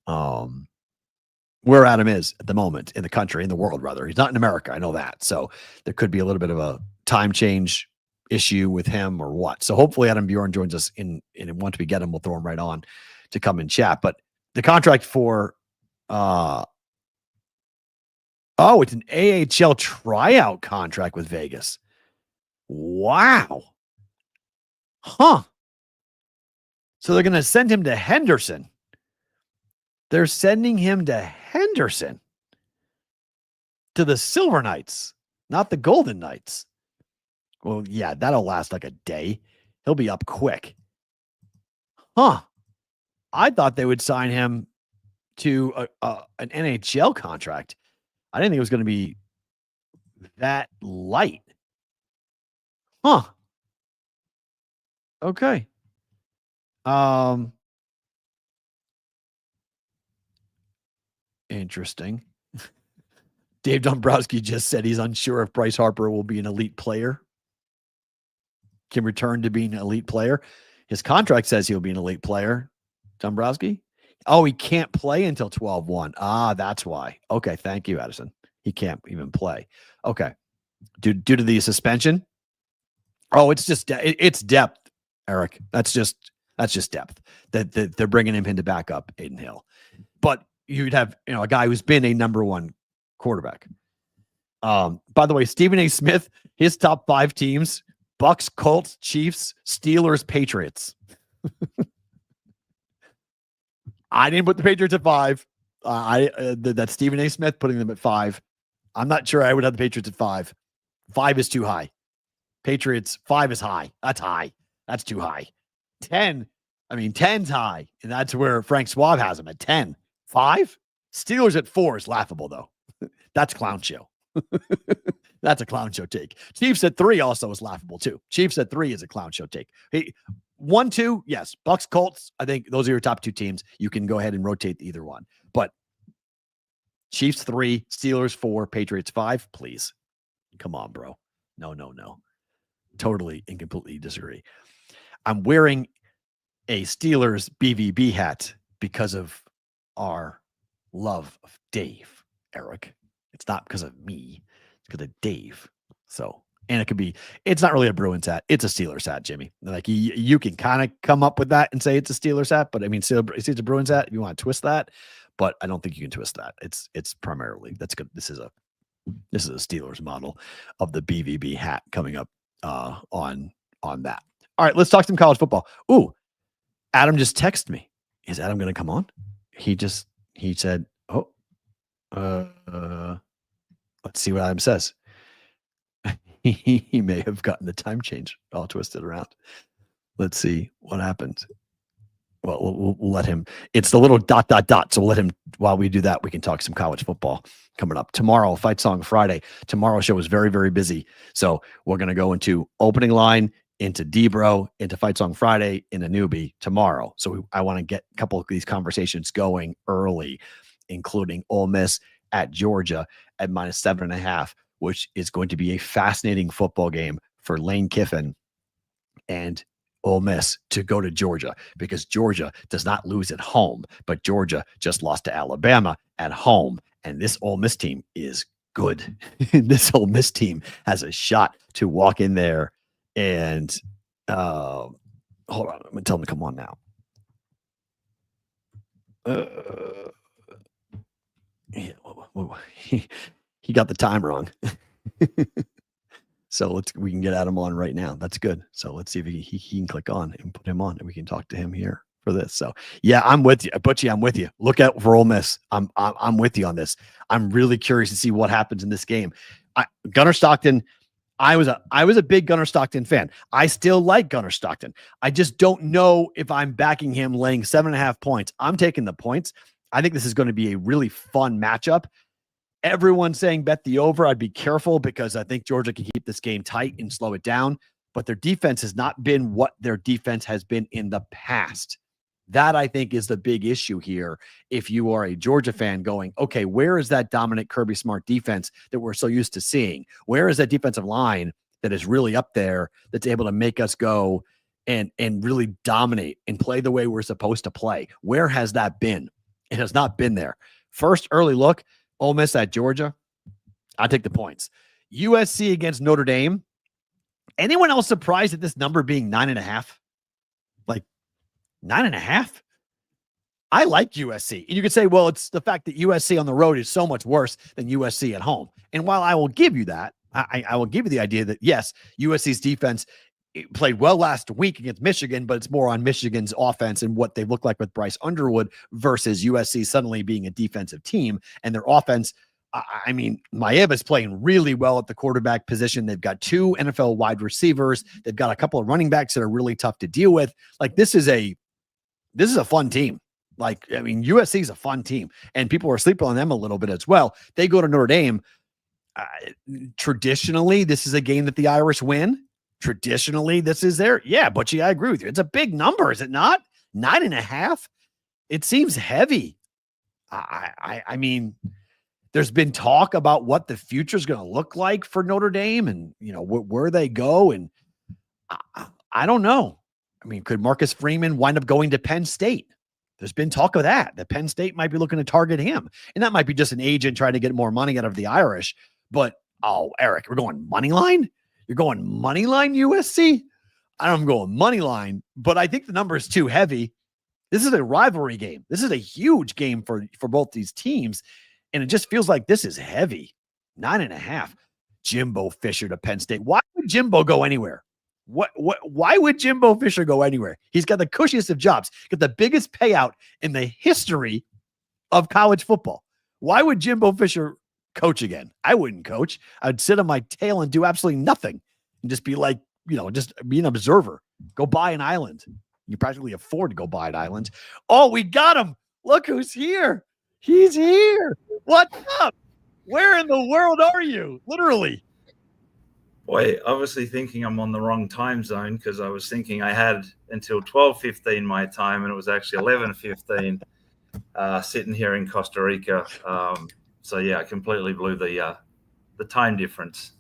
Adam is at the moment in the country, in the world, rather. He's not in America. I know that. So there could be a little bit of a time change issue with him or what. So hopefully Adam Bjorn joins us and once we get him, we'll throw him right on to come and chat. But the contract for, it's an AHL tryout contract with Vegas. Wow. Huh. So they're going to send him to Henderson. They're sending him to Henderson, to the Silver Knights, not the Golden Knights. Well, yeah, that'll last like a day. He'll be up quick. Huh. I thought they would sign him to an NHL contract. I didn't think it was going to be that light. Huh. Okay. Interesting. Dave Dombrowski just said he's unsure if Bryce Harper will be an elite player. can return to being an elite player. His contract says he'll be an elite player. Dombrowski? Oh, he can't play until 12-1. Ah, that's why. Okay, thank you, Addison. He can't even play. Okay. Due to the suspension? Oh, it's just it's depth, Eric. That's just depth. That they're bringing him in to back up Aiden Hill. But you'd have a guy who's been a number one quarterback. By the way, Stephen A. Smith, his top 5 teams: Bucks, Colts, Chiefs, Steelers, Patriots. I didn't put the Patriots at 5. That's Stephen A. Smith putting them at 5. I'm not sure I would have the Patriots at 5. 5 is too high. Patriots, 5 is high. That's high. That's too high. 10. 10's high. And that's where Frank Schwab has them at 10. 5? Steelers at 4 is laughable, though. That's clown show. That's a clown show take. Chiefs at 3 also is laughable, too. Chiefs at 3 is a clown show take. Hey, 1, 2, yes. Bucks, Colts, I think those are your top 2 teams. You can go ahead and rotate either one. But Chiefs 3, Steelers 4, Patriots 5, please. Come on, bro. No. Totally and completely disagree. I'm wearing a Steelers BVB hat because of our love of Dave, Eric. It's not because of me. It's because of Dave. So, and it's not really a Bruins hat. It's a Steelers hat, Jimmy. Like you can kind of come up with that and say it's a Steelers hat, but it's a Bruins hat if you want to twist that, but I don't think you can twist that. It's primarily, that's good. This is a Steelers model of the BVB hat coming up on that. All right, let's talk some college football. Ooh, Adam just texted me. Is Adam going to come on? He said, let's see what Adam says. He may have gotten the time change all twisted around. Let's see what happens. Well, we'll let him. It's the little ... So we'll let him. While we do that, we can talk some college football coming up tomorrow. Fight Song Friday. Tomorrow's show is very, very busy. So we're going to go into opening line, into Debro, into Fight Song Friday, in a newbie tomorrow. So I want to get a couple of these conversations going early, including Ole Miss at Georgia at -7.5, which is going to be a fascinating football game for Lane Kiffin and Ole Miss to go to Georgia, because Georgia does not lose at home, but Georgia just lost to Alabama at home. And this Ole Miss team is good. This Ole Miss team has a shot to walk in there and hold on. I'm going to tell him to come on now. He got the time wrong. So we can get Adam on right now. That's good. So let's see if he can click on and put him on, and we can talk to him here for this. So yeah, I'm with you. Butchie, I'm with you. Look out for Ole Miss. I'm with you on this. I'm really curious to see what happens in this game. Gunnar Stockton, I was a big Gunnar Stockton fan. I still like Gunnar Stockton. I just don't know if I'm backing him laying 7.5 points. I'm taking the points. I think this is going to be a really fun matchup. Everyone's saying bet the over. I'd be careful because I think Georgia can keep this game tight and slow it down, but their defense has not been what their defense has been in the past. That, I think, is the big issue here. If you are a Georgia fan going, okay, where is that dominant Kirby Smart defense that we're so used to seeing? Where is that defensive line that is really up there that's able to make us go and really dominate and play the way we're supposed to play? Where has that been? It has not been there. First early look, Ole Miss at Georgia. I'll take the points. USC against Notre Dame. Anyone else surprised at this number being 9.5? Like 9.5? I like USC. And you could say, well, it's the fact that USC on the road is so much worse than USC at home. And while I will give you that, I will give you the idea that, yes, USC's defense played well last week against Michigan, but it's more on Michigan's offense and what they look like with Bryce Underwood versus USC suddenly being a defensive team. And their offense, Maeva's playing really well at the quarterback position. They've got 2 NFL wide receivers. They've got a couple of running backs that are really tough to deal with. Like, this is a fun team. USC is a fun team, and people are sleeping on them a little bit as well. They go to Notre Dame. Traditionally, this is a game that the Irish win. Traditionally, this is there. Yeah, Butchie, I agree with you. It's a big number, is it not? 9.5? It seems heavy. I mean, there's been talk about what the future is going to look like for Notre Dame and, where they go. And I don't know. I mean, could Marcus Freeman wind up going to Penn State? There's been talk of that Penn State might be looking to target him. And that might be just an agent trying to get more money out of the Irish. But, Eric, we're going money line? You're going money line USC? I'm going money line, but I think the number is too heavy. This is a rivalry game. This is a huge game for both these teams. And it just feels like this is heavy. 9.5. Jimbo Fisher to Penn State. Why would Jimbo go anywhere? Why would Jimbo Fisher go anywhere? He's got the cushiest of jobs, got the biggest payout in the history of college football. Why would Jimbo Fisher coach again? I wouldn't coach. I'd sit on my tail and do absolutely nothing and just be like, just be an observer. Go buy an island. You practically afford to go buy an island. Oh, we got him. Look who's here. He's here. What's up? Where in the world are you? Literally. Boy, obviously thinking I'm on the wrong time zone because I was thinking I had until 12:15 my time, and it was actually 11:15 sitting here in Costa Rica. So, yeah, I completely blew the time difference.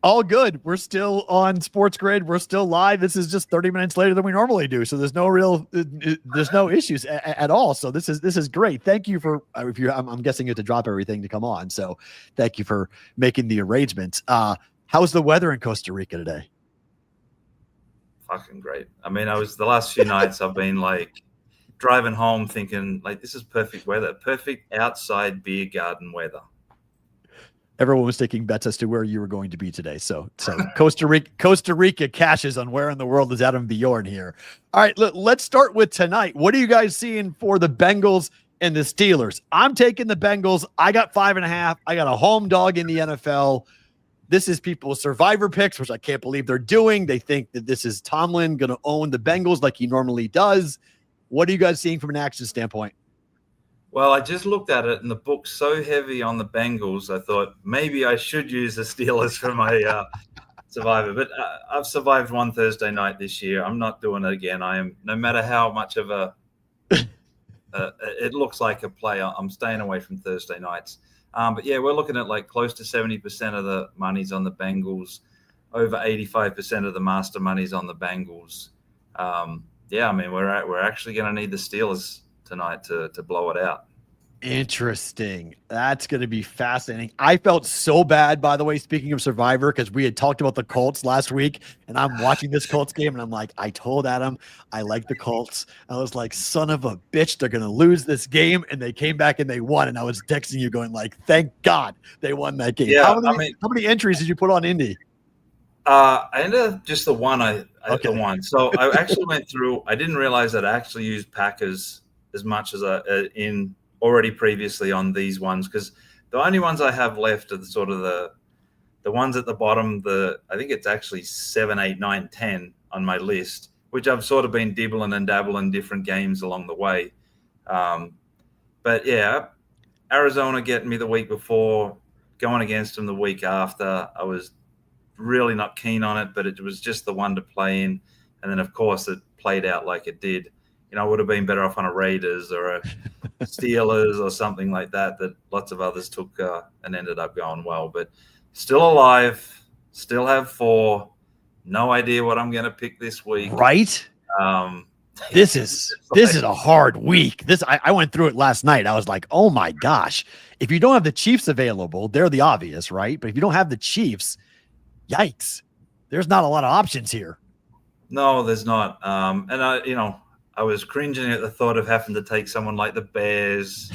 All good. We're still on Sports Grid. We're still live. This is just 30 minutes later than we normally do. So there's no issues at all. So this is great. Thank you for, I'm guessing you had to drop everything to come on. So thank you for making the arrangements. How's the weather in Costa Rica today? Fucking great. I mean, the last few nights I've been like driving home thinking like, this is perfect weather, perfect outside beer garden weather. Everyone was taking bets as to where you were going to be today. So Costa Rica cashes on where in the world is Adam Bjorn here. All right, let's start with tonight. What are you guys seeing for the Bengals and the Steelers? I'm taking the Bengals. I got 5.5. I got a home dog in the NFL. This is people's survivor picks, which I can't believe they're doing. They think that this is Tomlin going to own the Bengals like he normally does. What are you guys seeing from an action standpoint? Well, I just looked at it, and the book's so heavy on the Bengals, I thought maybe I should use the Steelers for my survivor. But I've survived one Thursday night this year. I'm not doing it again. I am, no matter how much of it looks like a play, I'm staying away from Thursday nights. But, yeah, we're looking at like close to 70% of the money's on the Bengals, over 85% of the master money's on the Bengals. Yeah, I mean, we're actually going to need the Steelers tonight to blow it out. Interesting. That's going to be fascinating. I felt so bad, by the way, speaking of Survivor, because we had talked about the Colts last week, and I'm watching this Colts game, and I'm like, I told Adam I like the Colts. I was like, son of a bitch, they're going to lose this game, and they came back and they won, and I was texting you going like, thank God they won that game. Yeah, how many entries did you put on Indy? I ended up just the one. The one. So I actually went through. I didn't realize that I actually used Packers as much as in already previously on these ones, because the only ones I have left are the ones at the bottom. I think it's actually 7, 8, 9, 10 on my list, which I've sort of been dibbling and dabbling different games along the way. But yeah, Arizona getting me the week before, going against them the week after. I was really not keen on it, but it was just the one to play in. And then, of course, it played out like it did. I would have been better off on a Raiders or a Steelers or something like that lots of others took and ended up going well. But still alive, still have 4. No idea what I'm going to pick this week. Right? This is a hard week. I went through it last night. I was like, oh my gosh. If you don't have the Chiefs available, they're the obvious, right? But if you don't have the Chiefs, yikes. There's not a lot of options here. No, there's not. And I was cringing at the thought of having to take someone like the Bears.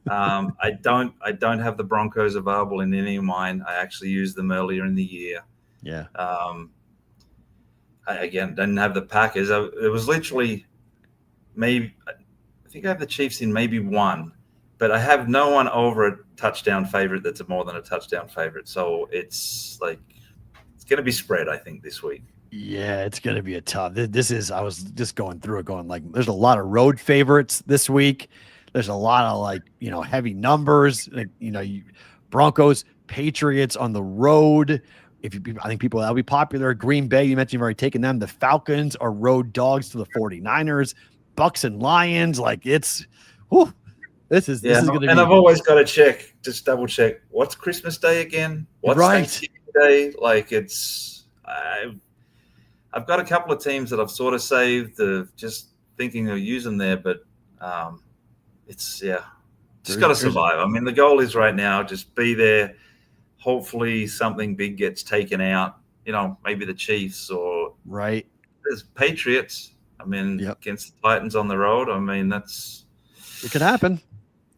I don't have the Broncos available in any of mine. I actually used them earlier in the year. Yeah. I didn't have the Packers. It was literally maybe – I think I have the Chiefs in maybe one, but I have no one over a touchdown favorite that's more than a touchdown favorite. So it's going to be spread, I think, this week. Yeah, it's going to be a tough. I was just going through it going like, there's a lot of road favorites this week. There's a lot of heavy numbers, Broncos, Patriots on the road. I think people that'll be popular. Green Bay, you mentioned you've already taken them. The Falcons are road dogs to the 49ers, Bucks and Lions. This is going to be. And I've always got to just double check. What's Christmas Day again? What's right. Thanksgiving Day? I've got a couple of teams that I've sort of saved, just thinking of using there, but just got to survive. I mean, the goal is right now just be there. Hopefully, something big gets taken out. Maybe the Chiefs or there's Patriots. I mean, against the Titans on the road. I mean, it could happen.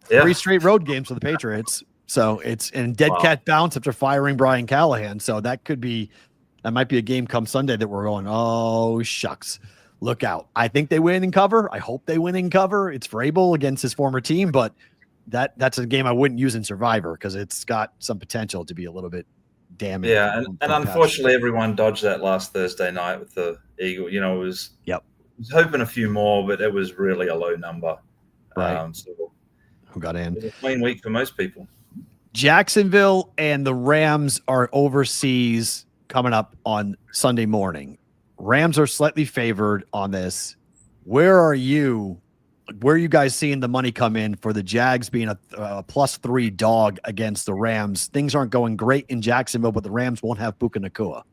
Yeah. 3 straight road games for the Patriots. So it's in dead cat bounce after firing Brian Callahan. So that might be a game come Sunday that we're going, oh, shucks, look out. I think they win and cover. I hope they win and cover. It's Vrabel against his former team, but that's a game I wouldn't use in Survivor because it's got some potential to be a little bit damning. Yeah, and unfortunately, everyone dodged that last Thursday night with the Eagle. It was hoping a few more, but it was really a low number. Right. Who got in? It was a clean week for most people. Jacksonville and the Rams are overseas coming up on Sunday morning. Rams are slightly favored on this. Where are you guys seeing the money come in for the Jags being a +3 dog against the Rams? Things aren't going great in Jacksonville, but the Rams won't have Puka Nacua.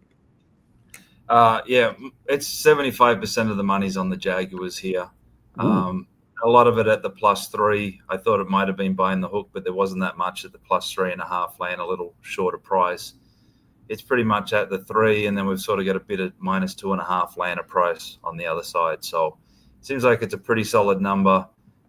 It's 75% of the money's on the Jaguars here. A lot of it at the +3. I thought it might have been buying the hook, but there wasn't that much at the +3.5, laying a little shorter price. It's pretty much at the 3, and then we've sort of got a bit of -2.5 laying a price on the other side. So it seems like it's a pretty solid number.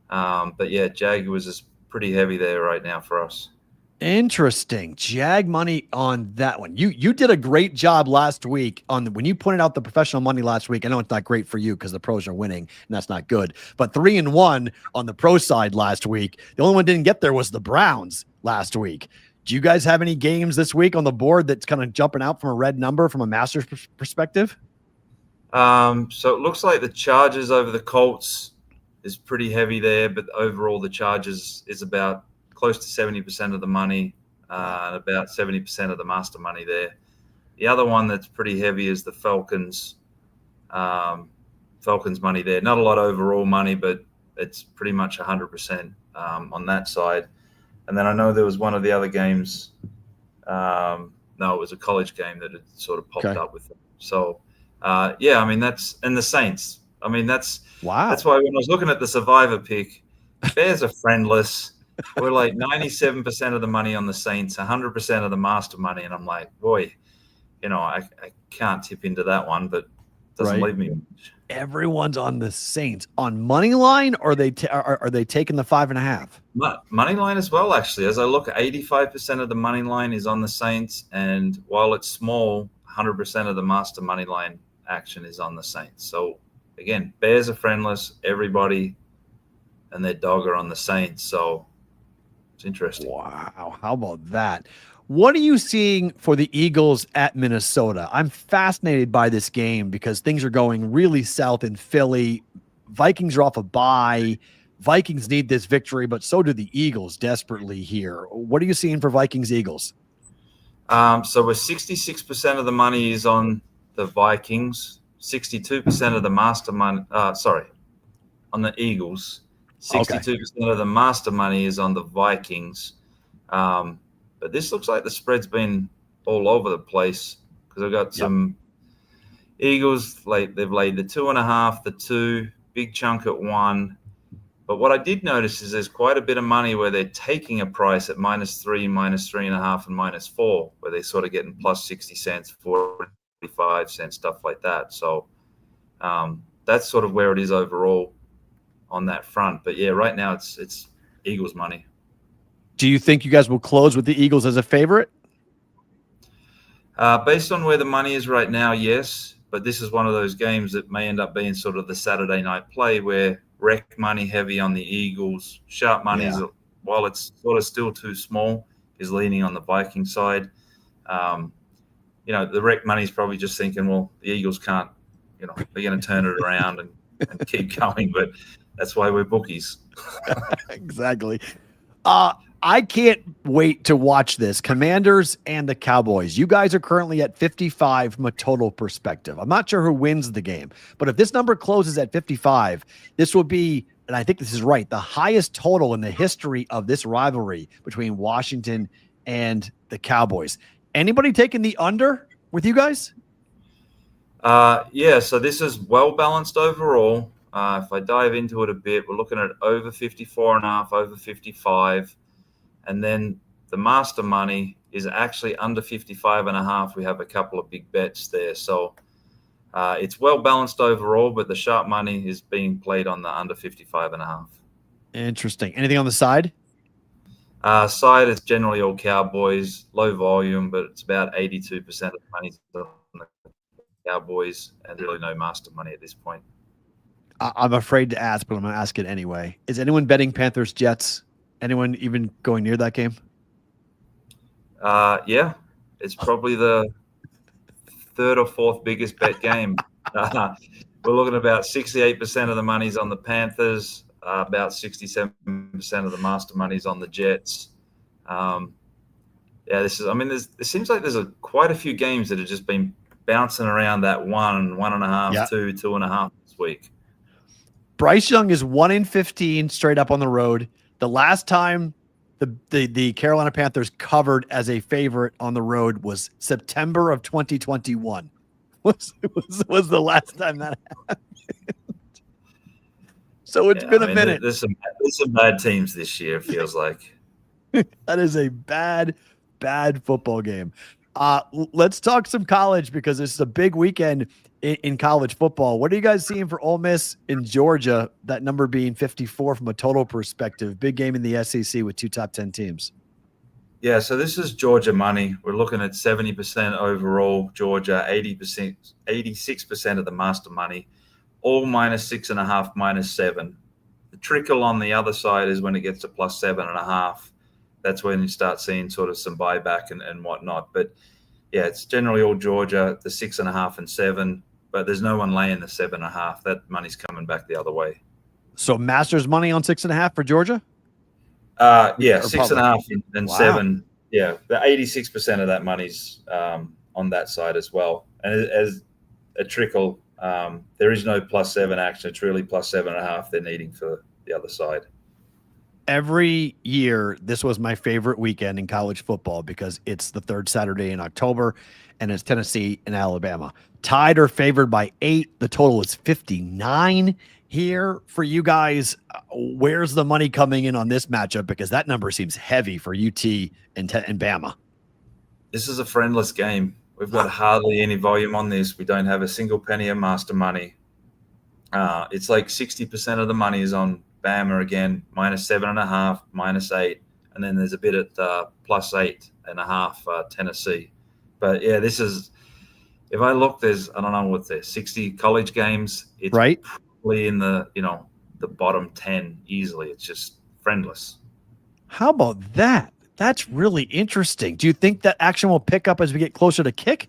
But yeah, Jaguars is pretty heavy there right now for us. Interesting. Jag money on that one. You did a great job last week when you pointed out the professional money last week. I know it's not great for you because the pros are winning and that's not good, but 3-1 on the pro side last week. The only one didn't get there was the Browns last week. Do you guys have any games this week on the board that's kind of jumping out from a red number from a master's perspective? So it looks like the Chargers over the Colts is pretty heavy there, but overall the Chargers is about close to 70% of the money, and about 70% of the master money there. The other one that's pretty heavy is the Falcons. Falcons money there. Not a lot overall money, but it's pretty much 100% on that side. And then I know there was one of the other games. No, it was a college game that had sort of popped up with them. So, I mean, that's – and the Saints. I mean, that's why when I was looking at the Survivor pick, Bears are friendless. We're like 97% of the money on the Saints, 100% of the master money. And I'm like, boy, I can't tip into that one, but it doesn't leave me much. Everyone's on the Saints. On money line, or are they taking the 5.5? Money line as well, actually. As I look, 85% of the money line is on the Saints. And while it's small, 100% of the master money line action is on the Saints. So, again, Bears are friendless. Everybody and their dog are on the Saints. So, it's interesting. Wow. How about that? What are you seeing for the Eagles at Minnesota? I'm fascinated by this game because things are going really south in Philly. Vikings are off a bye. Vikings need this victory, but so do the Eagles desperately here. What are you seeing for Vikings-Eagles? So we're 66% of the money is on the Vikings, 62% of the master money, on the Eagles. 62% of the master money is on the Vikings. But this looks like the spread's been all over the place because I've got some Eagles. They've laid the 2.5, the 2, big chunk at 1. But what I did notice is there's quite a bit of money where they're taking a price at -3, -3.5, and -4, where they're sort of getting plus 60 cents, 45 cents, stuff like that. So that's sort of where it is overall on that front. But yeah, right now it's Eagles money. Do you think you guys will close with the Eagles as a favorite? Based on where the money is right now, yes. But this is one of those games that may end up being sort of the Saturday night play where rec money heavy on the Eagles. Sharp money, while it's sort of still too small, is leaning on the Viking side. The rec money is probably just thinking, well, the Eagles can't, they're going to turn it around and keep going. But that's why we're bookies. Exactly. I can't wait to watch this. Commanders and the Cowboys. You guys are currently at 55 from a total perspective. I'm not sure who wins the game, but if this number closes at 55, this will be, and I think this is right, the highest total in the history of this rivalry between Washington and the Cowboys. Anybody taking the under with you guys? Yeah, so this is well balanced overall. If I dive into it a bit, we're looking at over 54.5, over 55, and then the master money is actually under 55.5. We have a couple of big bets there, so it's well balanced overall. But the sharp money is being played on the under 55.5. Interesting. Anything on the side? Side is generally all Cowboys, low volume, but it's about 82% of the money on the Cowboys, and really no master money at this point. I'm afraid to ask, but I'm going to ask it anyway. Is anyone betting Panthers Jets? Anyone even going near that game? Yeah, it's probably the third or fourth biggest bet game. We're looking at about 68% of the money's on the Panthers, about 67% of the master money's on the Jets. Yeah, this is. I mean, it seems like there's quite a few games that have just been bouncing around that 1.5, 2, 2.5 this week. Bryce Young is 1-15 straight up on the road. The last time the Carolina Panthers covered as a favorite on the road was September of 2021. Was the last time that happened. So it's been a minute. There's some bad teams this year, it feels like. That is a bad football game. Let's talk some college because it's a big weekend in college football. What are you guys seeing for Ole Miss in Georgia? That number being 54 from a total perspective. Big game in the SEC with two top 10 teams. Yeah, so this is Georgia money. We're looking at 70% overall. Georgia, 86% of the master money. All -6.5, -7. The trickle on the other side is when it gets to +7.5. That's when you start seeing sort of some buyback and whatnot. But yeah, it's generally all Georgia, the 6.5 and 7, but there's no one laying the 7.5. That money's coming back the other way. So Masters money on 6.5 for Georgia? Yeah, 6.5 and 7. Yeah, the 86% of that money's on that side as well. And as a trickle, there is no +7 action. It's really +7.5 they're needing for the other side. Every year, this was my favorite weekend in college football because it's the third Saturday in October, and it's Tennessee and Alabama. Tied or favored by 8. The total is 59 here for you guys. Where's the money coming in on this matchup? Because that number seems heavy for UT and Bama. This is a friendless game. We've got hardly any volume on this. We don't have a single penny of master money. It's like 60% of the money is on Bama again, -7.5, -8, and then there's a bit at +8.5 Tennessee. But yeah, this is. If I look, I don't know what there's 60 college games. It's right, probably in the bottom 10 easily. It's just friendless. How about that? That's really interesting. Do you think that action will pick up as we get closer to kick?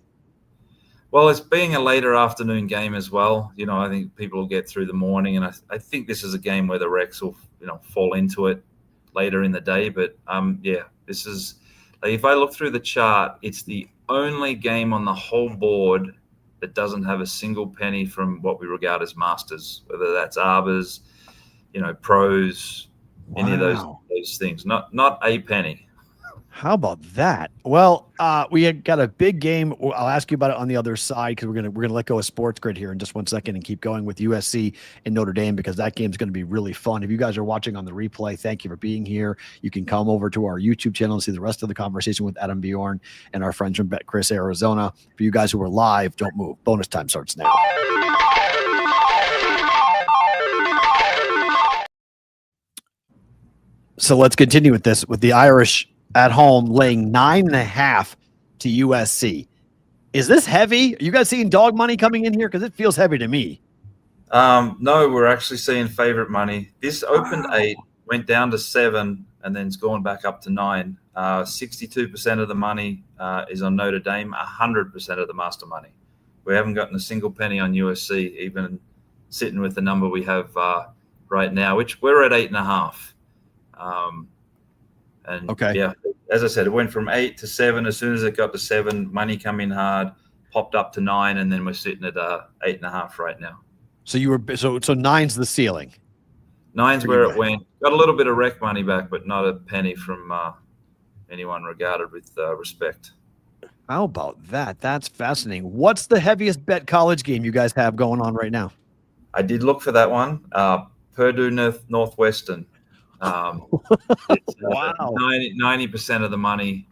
Well, it's being a later afternoon game as well. I think people will get through the morning, and I think this is a game where the Rex will, fall into it later in the day. But yeah, this is like, if I look through the chart, it's the only game on the whole board that doesn't have a single penny from what we regard as masters, whether that's arbors, pros, any of those things. Not a penny. How about that? Well, we had got a big game. I'll ask you about it on the other side because we're gonna let go of Sports Grid here in just 1 second and keep going with USC and Notre Dame because that game's going to be really fun. If you guys are watching on the replay, thank you for being here. You can come over to our YouTube channel and see the rest of the conversation with Adam Bjorn and our friends from BetCris Arizona. For you guys who are live, don't move. Bonus time starts now. So let's continue with this with the Irish at home laying 9.5 to USC. Is this heavy? Are you guys seeing dog money coming in here? Because it feels heavy to me. No, we're actually seeing favorite money. This opened 8, went down to 7, and then it's gone back up to 9. 62% of the money is on Notre Dame, 100% of the master money. We haven't gotten a single penny on USC, even sitting with the number we have right now, which we're at 8.5. And okay. Yeah, as I said, it went from 8 to 7. As soon as it got to 7, money come in hard, popped up to 9, and then we're sitting at 8.5 right now. So you were so 9's the ceiling. 9's where it went. Got a little bit of rec money back, but not a penny from anyone regarded with respect. How about that? That's fascinating. What's the heaviest bet college game you guys have going on right now? I did look for that one. Purdue Northwestern. It's Wow. 90% of the money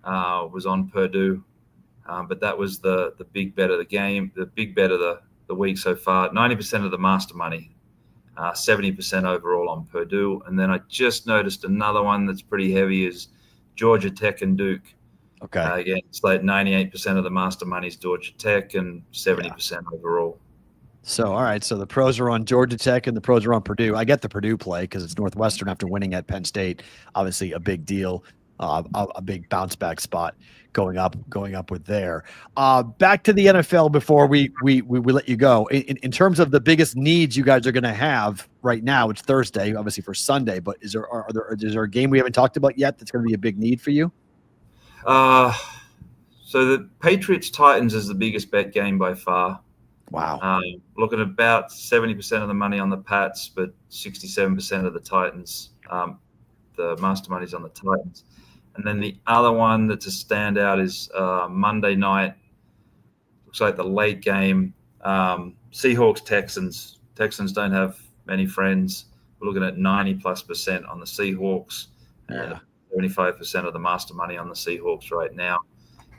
was on Purdue, but that was the big bet of the game, the big bet of the week so far. 90% of the master money, 70% overall on Purdue. And then I just noticed another one that's pretty heavy is Georgia Tech and Duke. Okay. Again, it's like 98% of the master money is Georgia Tech and 70% overall. So, all right. So the pros are on Georgia Tech and the pros are on Purdue. I get the Purdue play because it's Northwestern after winning at Penn State. Obviously, a big deal, a big bounce back spot going up with there. Back to the NFL before we let you go. In terms of the biggest needs you guys are going to have right now, it's Thursday, obviously for Sunday. But is there a game we haven't talked about yet that's going to be a big need for you? So the Patriots Titans is the biggest bet game by far. Wow. Looking at about 70% of the money on the Pats, but 67% of the Titans. The master money's on the Titans. And then the other one that's a standout is Monday night. Looks like the late game. Seahawks Texans. Texans don't have many friends. We're looking at 90+% on the Seahawks. Yeah. 75% of the master money on the Seahawks right now.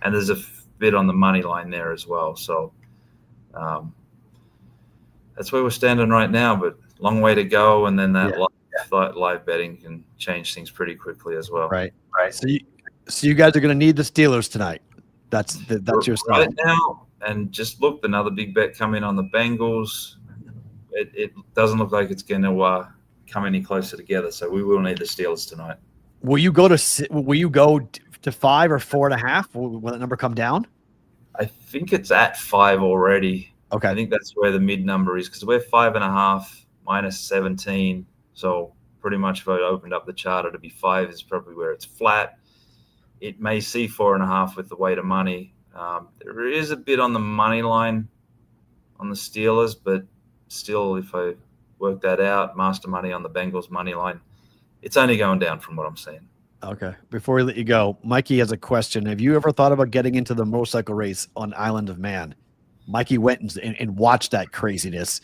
And there's a bit on the money line there as well. So that's where we're standing right now, but long way to go. And then that live betting can change things pretty quickly as well. Right. So you guys are going to need the Steelers tonight. That's your style. Right now. And just look, another big bet coming on the Bengals. It doesn't look like it's going to come any closer together. So we will need the Steelers tonight. Will you go to 5 or 4.5? Will that number come down? I think it's at 5 already. Okay. I think that's where the mid number is because we're 5.5 minus 17. So pretty much if I opened up the chart, it'd be 5 is probably where it's flat. It may see 4.5 with the weight of money. There is a bit on the money line on the Steelers, but still, if I work that out, master money on the Bengals money line, it's only going down from what I'm seeing. Okay. Before we let you go, Mikey has a question. Have you ever thought about getting into the motorcycle race on Island of Man? Mikey went and watched that craziness.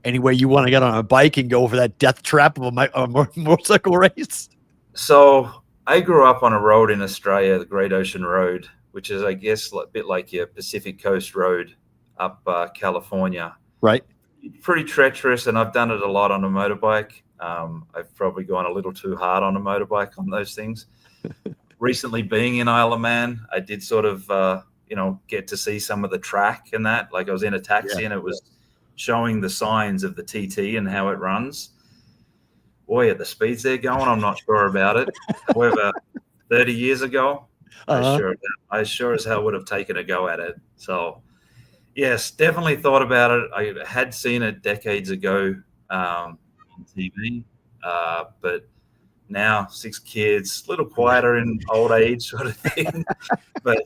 Anyway, you want to get on a bike and go over that death trap of a motorcycle race? So I grew up on a road in Australia, the Great Ocean Road, which is, I guess, a bit like your Pacific Coast Road up California. Right. Pretty treacherous, and I've done it a lot on a motorbike. I've probably gone a little too hard on a motorbike on those things. Recently, being in Isle of Man, I did sort of, get to see some of the track and that. Like I was in a taxi and it was showing the signs of the TT and how it runs. Boy, at the speeds they're going, I'm not sure about it. However, 30 years ago, I sure as hell would have taken a go at it. So, yes, definitely thought about it. I had seen it decades ago on TV, but now 6 kids, a little quieter in old age sort of thing. But,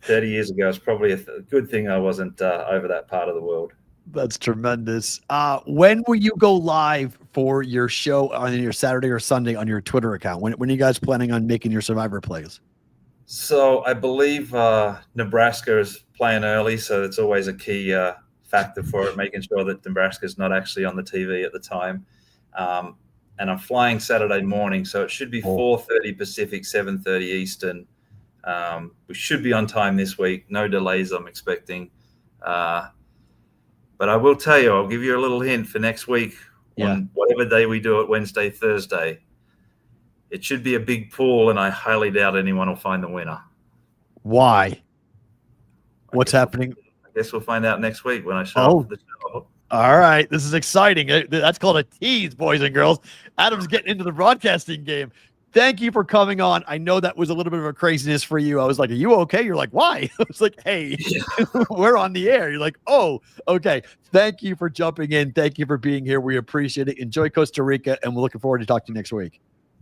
30 years ago, it's probably a good thing I wasn't over that part of the world. That's tremendous. When will you go live for your show on your Saturday or Sunday on your Twitter account? When are you guys planning on making your Survivor plays? So I believe Nebraska is playing early, so it's always a key factor for it, making sure that Nebraska is not actually on the TV at the time. And I'm flying Saturday morning, so it should be 4:30 Pacific, 7:30 Eastern. We should be on time this week. No delays, I'm expecting. But I will tell you, I'll give you a little hint for next week. On whatever day we do it, Wednesday, Thursday, it should be a big pool, and I highly doubt anyone will find the winner. Why? What's happening? I guess we'll find out next week when I show up for the show. All right. This is exciting. That's called a tease, boys and girls. Adam's getting into the broadcasting game. Thank you for coming on. I know that was a little bit of a craziness for you. I was like, are you okay? You're like, why? I was like, hey, we're on the air. You're like, oh, okay. Thank you for jumping in. Thank you for being here. We appreciate it. Enjoy Costa Rica, and we're looking forward to talking to you next week.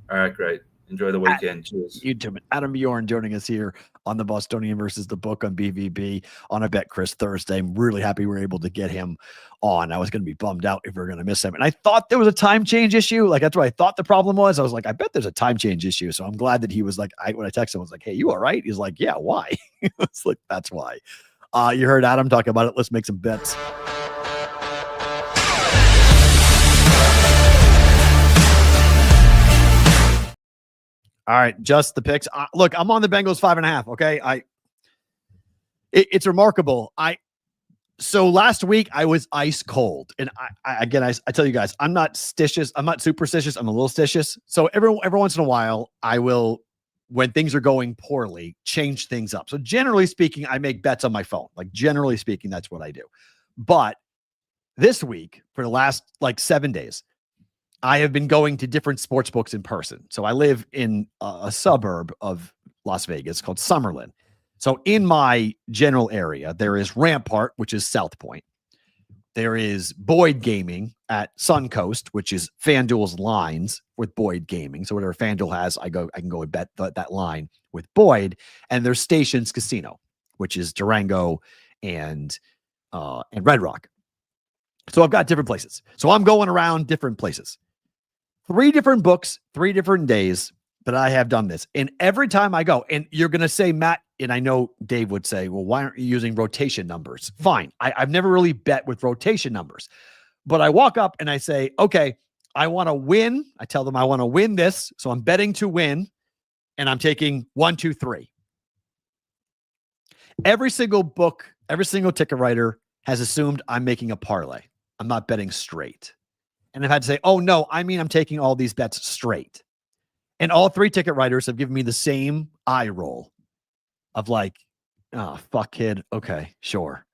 All right, great. Enjoy the weekend. Cheers. YouTube. Adam Bjorn joining us here on the Bostonian versus the book on BVB on a BetCris Thursday. I'm really happy we were able to get him on. I was going to be bummed out if we were going to miss him. And I thought there was a time change issue. Like, that's what I thought the problem was. I was like, I bet there's a time change issue. So I'm glad that he was like, when I texted him, I was like, hey, you all right? He's like, yeah, why? It's like, that's why. You heard Adam talk about it. Let's make some bets. All right, just the picks. Look, I'm on the Bengals 5.5. Okay, it's remarkable. So last week I was ice cold, and I tell you guys, I'm not stitious. I'm not superstitious. I'm a little stitious. So every once in a while, I will, when things are going poorly, change things up. So generally speaking, I make bets on my phone. Like, generally speaking, that's what I do. But this week, for the last 7 days, I have been going to different sports books in person. So I live in a suburb of Las Vegas called Summerlin. So in my general area, there is Rampart, which is South Point. There is Boyd Gaming at Suncoast, which is FanDuel's lines with Boyd Gaming. So whatever FanDuel has, I can go and bet that line with Boyd. And there's Stations Casino, which is Durango and Red Rock. So I've got different places. So I'm going around different places. 3 different books, 3 different days that I have done this. And every time I go, and you're going to say, Matt, and I know Dave would say, well, why aren't you using rotation numbers? Fine. I've never really bet with rotation numbers. But I walk up and I say, okay, I want to win. I tell them I want to win this. So I'm betting to win. And I'm taking 1, 2, 3. Every single book, every single ticket writer has assumed I'm making a parlay. I'm not betting straight. And I've had to say, oh, no, I mean, I'm taking all these bets straight. And all 3 ticket writers have given me the same eye roll of like, oh, fuck, kid. Okay, sure.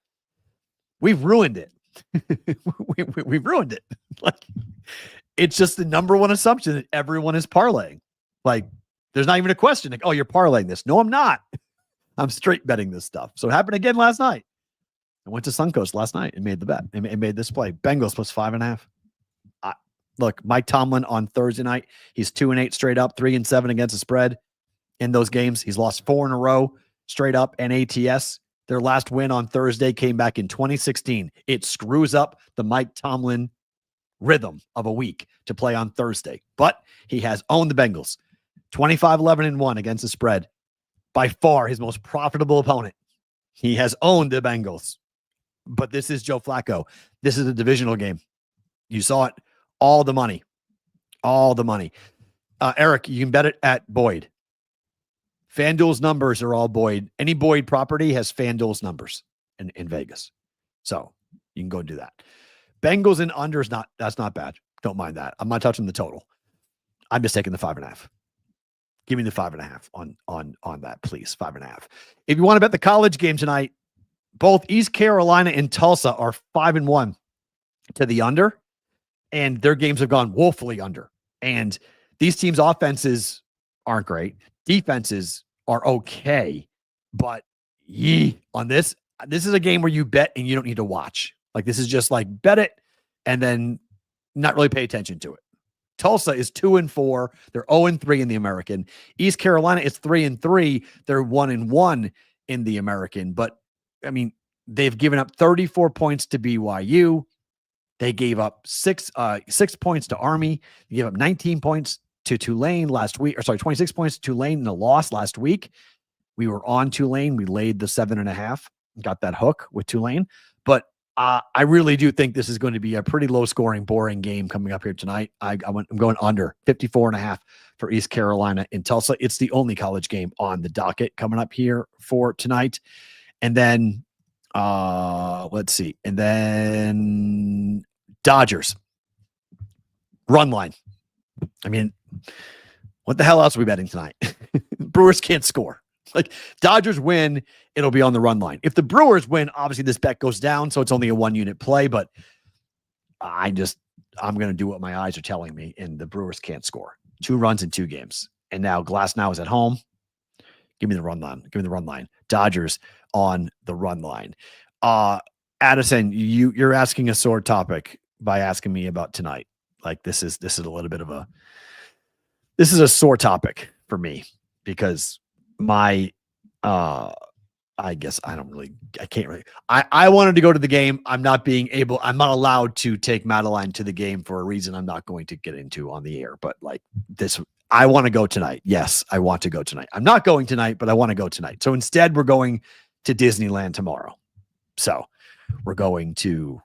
We've ruined it. We've ruined it. Like, it's just the number one assumption that everyone is parlaying. Like, there's not even a question. Like, oh, you're parlaying this. No, I'm not. I'm straight betting this stuff. So it happened again last night. I went to Suncoast last night and made the bet. And made this play. Bengals plus 5.5. Look, Mike Tomlin on Thursday night, he's 2-8 straight up, 3-7 against the spread in those games. He's lost 4 in a row straight up. And ATS, their last win on Thursday came back in 2016. It screws up the Mike Tomlin rhythm of a week to play on Thursday. But he has owned the Bengals, 25-11-1 against the spread. By far his most profitable opponent. He has owned the Bengals. But this is Joe Flacco. This is a divisional game. You saw it. All the money. Eric, you can bet it at Boyd. FanDuel's numbers are all Boyd. Any Boyd property has FanDuel's numbers in Vegas. So you can go do that. Bengals and under that's not bad. Don't mind that. I'm not touching the total. I'm just taking the 5.5. Give me the 5.5 on that, please. 5.5. If you want to bet the college game tonight, both East Carolina and Tulsa are 5-1 to the under. And their games have gone woefully under. And these teams' offenses aren't great. Defenses are okay. But on this is a game where you bet and you don't need to watch. Like, this is just like bet it and then not really pay attention to it. Tulsa is 2-4. They're 0-3 in the American. East Carolina is 3-3. They're 1-1 in the American. But, I mean, they've given up 34 points to BYU. They gave up 6 points to Army. They gave up 19 points to Tulane last week. 26 points to Tulane in a loss last week. We were on Tulane. We laid the 7.5. Got that hook with Tulane. But I really do think this is going to be a pretty low-scoring, boring game coming up here tonight. I'm going under 54.5 for East Carolina in Tulsa. It's the only college game on the docket coming up here for tonight. And then let's see. And then Dodgers run line. I mean, what the hell else are we betting tonight? Brewers can't score. Like, Dodgers win, it'll be on the run line. If the Brewers win, obviously this bet goes down, so it's only a 1-unit play, but I'm going to do what my eyes are telling me, and the Brewers can't score. 2 runs in 2 games. And now Glasnow is at home. Give me the run line. Give me the run line. Dodgers on the run line. Addison, you're asking a sore topic by asking me about tonight. Like, this is a little bit of a This is a sore topic for me because my, I guess I wanted to go to the game. I'm not allowed to take Madeline to the game for a reason I'm not going to get into on the air, but like this, I want to go tonight. Yes, I want to go tonight. I'm not going tonight, but I want to go tonight. So instead we're going to Disneyland tomorrow. So we're going to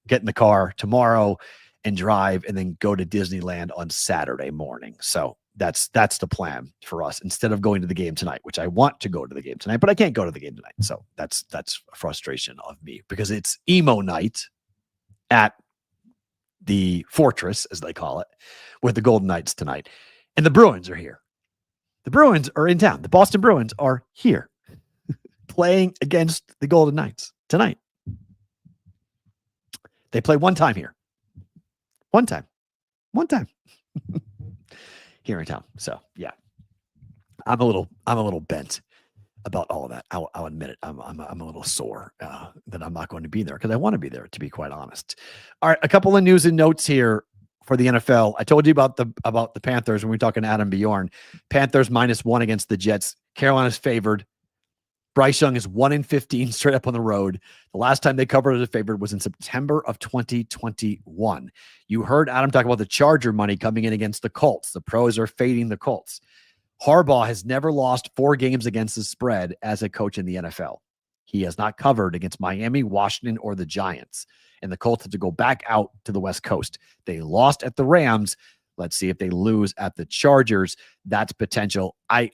get in the car tomorrow and drive and then go to Disneyland on Saturday morning. So that's the plan for us instead of going to the game tonight, which I want to go to the game tonight, but I can't go to the game tonight. So that's a frustration of me because it's emo night at the Fortress, as they call it, with the Golden Knights tonight. And the Bruins are here. The Bruins are in town. The Boston Bruins are here playing against the Golden Knights tonight. They play one time here. One time here in town. So yeah, I'm a little bent about all of that. I'll admit it. I'm a little sore that I'm not going to be there because I want to be there, to be quite honest. All right, a couple of news and notes here for the NFL. I told you about the Panthers when we were talking to Adam Bjorn. Panthers -1 against the Jets. Carolina's favored. Bryce Young is 1-15 straight up on the road. The last time they covered as a favorite was in September of 2021. You heard Adam talk about the Charger money coming in against the Colts. The pros are fading the Colts. Harbaugh has never lost 4 games against the spread as a coach in the NFL. He has not covered against Miami, Washington, or the Giants. And the Colts had to go back out to the West Coast. They lost at the Rams. Let's see if they lose at the Chargers. That's potential. I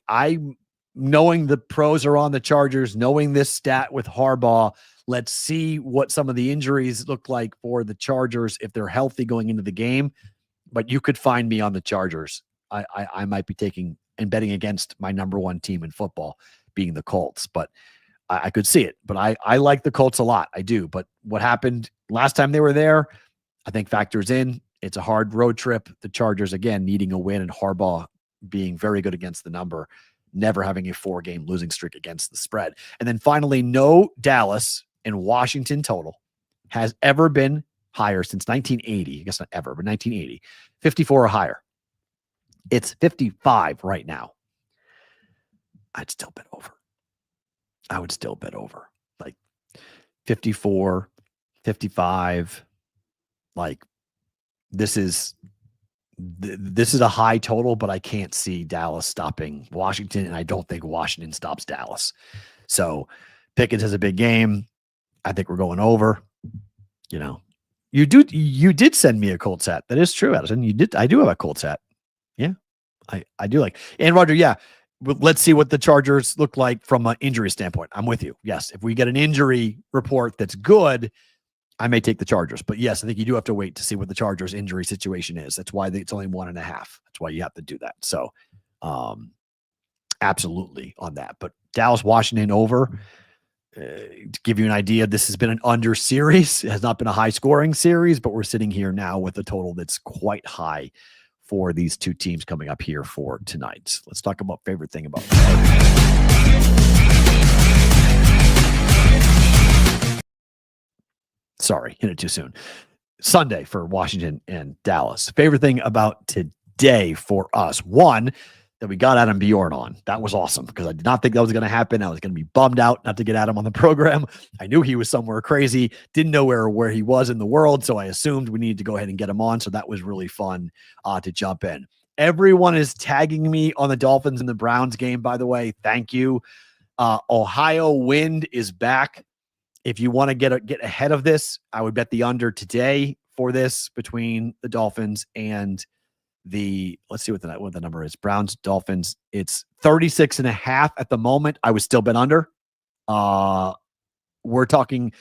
knowing the pros are on the Chargers, knowing this stat with Harbaugh, let's see what some of the injuries look like for the Chargers if they're healthy going into the game. But you could find me on the Chargers. I might be taking and betting against my number 1 team in football being the Colts, but I could see it. But I like the Colts a lot. I do. But what happened last time they were there, I think factors in. It's a hard road trip. The Chargers, again, needing a win, and Harbaugh being very good against the number, never having a 4-game losing streak against the spread. And then finally, no Dallas and Washington total has ever been higher since 1980. I guess not ever, but 1980. 54 or higher. It's 55 right now. I'd still bet over. I would still bet over. Like 54, 55. Like this is a high total, but I can't see Dallas stopping Washington, and I don't think Washington stops Dallas. So Pickens has a big game. I think we're going over. You know, you did send me a Colts hat. That is true, Addison. You did. I do have a Colts hat. Yeah, I do like. And Roger, yeah. Let's see what the Chargers look like from an injury standpoint. I'm with you. Yes, if we get an injury report that's good, I may take the Chargers. But yes, I think you do have to wait to see what the Chargers injury situation is. That's why it's only 1.5. That's why you have to do that. So absolutely on that. But Dallas, Washington over, to give you an idea, this has been an under series. It has not been a high scoring series, but we're sitting here now with a total that's quite high for these two teams coming up here for tonight. Let's talk about favorite thing about Sorry, hit it too soon. Sunday for Washington and Dallas. Favorite thing about today for us. One, that we got Adam Bjorn on. That was awesome because I did not think that was going to happen. I was going to be bummed out not to get Adam on the program. I knew he was somewhere crazy. Didn't know where he was in the world, so I assumed we needed to go ahead and get him on. So that was really fun to jump in. Everyone is tagging me on the Dolphins and the Browns game, by the way. Thank you. Ohio wind is back. If you want to get ahead of this, I would bet the under today for this between the Dolphins and let's see what the number is. Browns, Dolphins. It's 36.5 at the moment. I would still bet under. We're talking,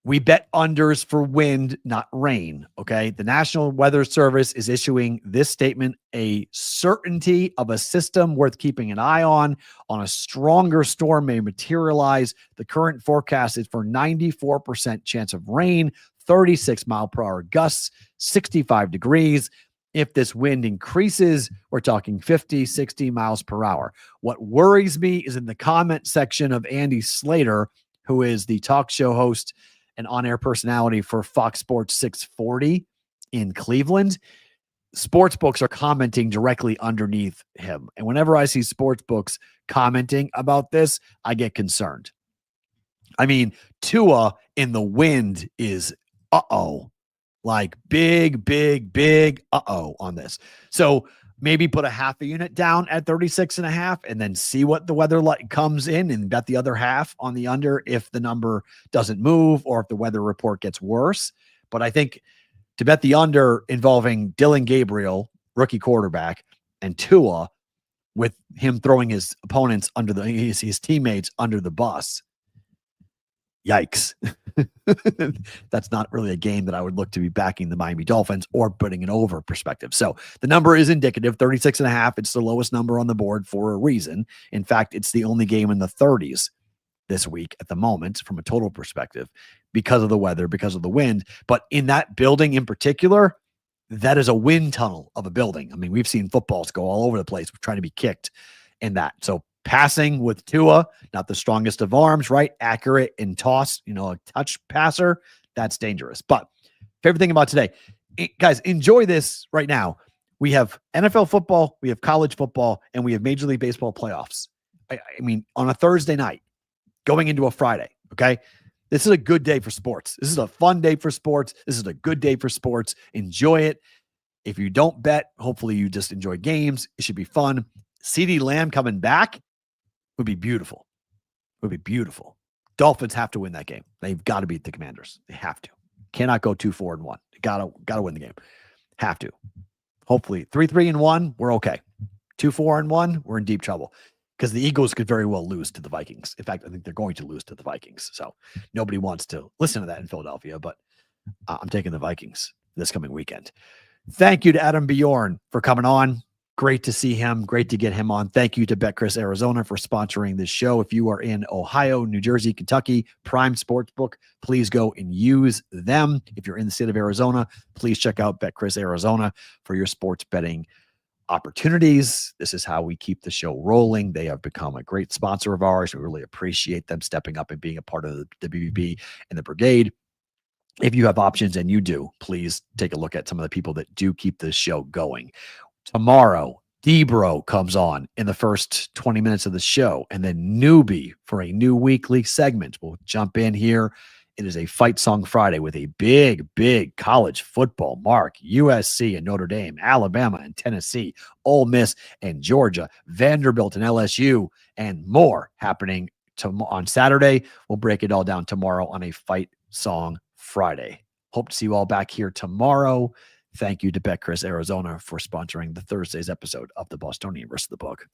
we bet unders for wind, not rain. Okay. The National Weather Service is issuing this statement: a certainty of a system worth keeping an eye on a stronger storm may materialize. The current forecast is for 94% chance of rain, 36 mile per hour gusts, 65 degrees. If this wind increases, we're talking 50, 60 miles per hour. What worries me is in the comment section of Andy Slater, who is the talk show host and on-air personality for Fox Sports 640 in Cleveland. sports books are commenting directly underneath him. And whenever I see sports books commenting about this, I get concerned. I mean, Tua in the wind is like big on this. So maybe put a half a unit down at 36.5 and then see what the weather comes in and bet the other half on the under if the number doesn't move or if the weather report gets worse. But I think to bet the under involving Dylan Gabriel, rookie quarterback, and Tua with him throwing his opponents his teammates under the bus. Yikes. That's not really a game that I would look to be backing the Miami Dolphins or putting an over perspective. So the number is indicative, 36.5. It's the lowest number on the board for a reason. In fact, it's the only game in the 30s this week at the moment from a total perspective because of the weather, because of the wind. But in that building in particular, that is a wind tunnel of a building. I mean, we've seen footballs go all over the place trying to be kicked in that. So passing with Tua, not the strongest of arms, right? Accurate and toss, a touch passer, that's dangerous. But favorite thing about today, guys, enjoy this right now. We have NFL football, we have college football, and we have Major League Baseball playoffs. I mean, on a Thursday night, going into a Friday, okay? This is a good day for sports. This is a fun day for sports. This is a good day for sports. Enjoy it. If you don't bet, hopefully you just enjoy games. It should be fun. CeeDee Lamb coming back would be beautiful. Would be beautiful. Dolphins have to win that game. They've got to beat the Commanders. They have to. Cannot go 2-4-1. Gotta win the game. Have to. Hopefully 3-3-1, we're okay. 2-4-1, we're in deep trouble because the Eagles could very well lose to the Vikings. In fact, I think they're going to lose to the Vikings. So nobody wants to listen to that in Philadelphia, but I'm taking the Vikings this coming weekend. Thank you to Adam Bjorn for coming on. Great to see him. Great to get him on. Thank you to BetCris Arizona for sponsoring this show. If you are in Ohio, New Jersey, Kentucky, Prime Sportsbook, please go and use them. If you're in the state of Arizona, please check out BetCris Arizona for your sports betting opportunities. This is how we keep the show rolling. They have become a great sponsor of ours. We really appreciate them stepping up and being a part of the BBB and the Brigade. If you have options, and you do, please take a look at some of the people that do keep this show going. Tomorrow, Debro comes on in the first 20 minutes of the show, and then Newbie for a new weekly segment. We'll jump in here. It is a Fight Song Friday with a big college football mark. USC and Notre Dame, Alabama and Tennessee, Ole Miss and Georgia, Vanderbilt and LSU, and more happening on Saturday. We'll break it all down tomorrow on a Fight Song Friday. Hope to see you all back here tomorrow. Thank you to BetCris Arizona for sponsoring the Thursday's episode of the Bostonian versus the Book.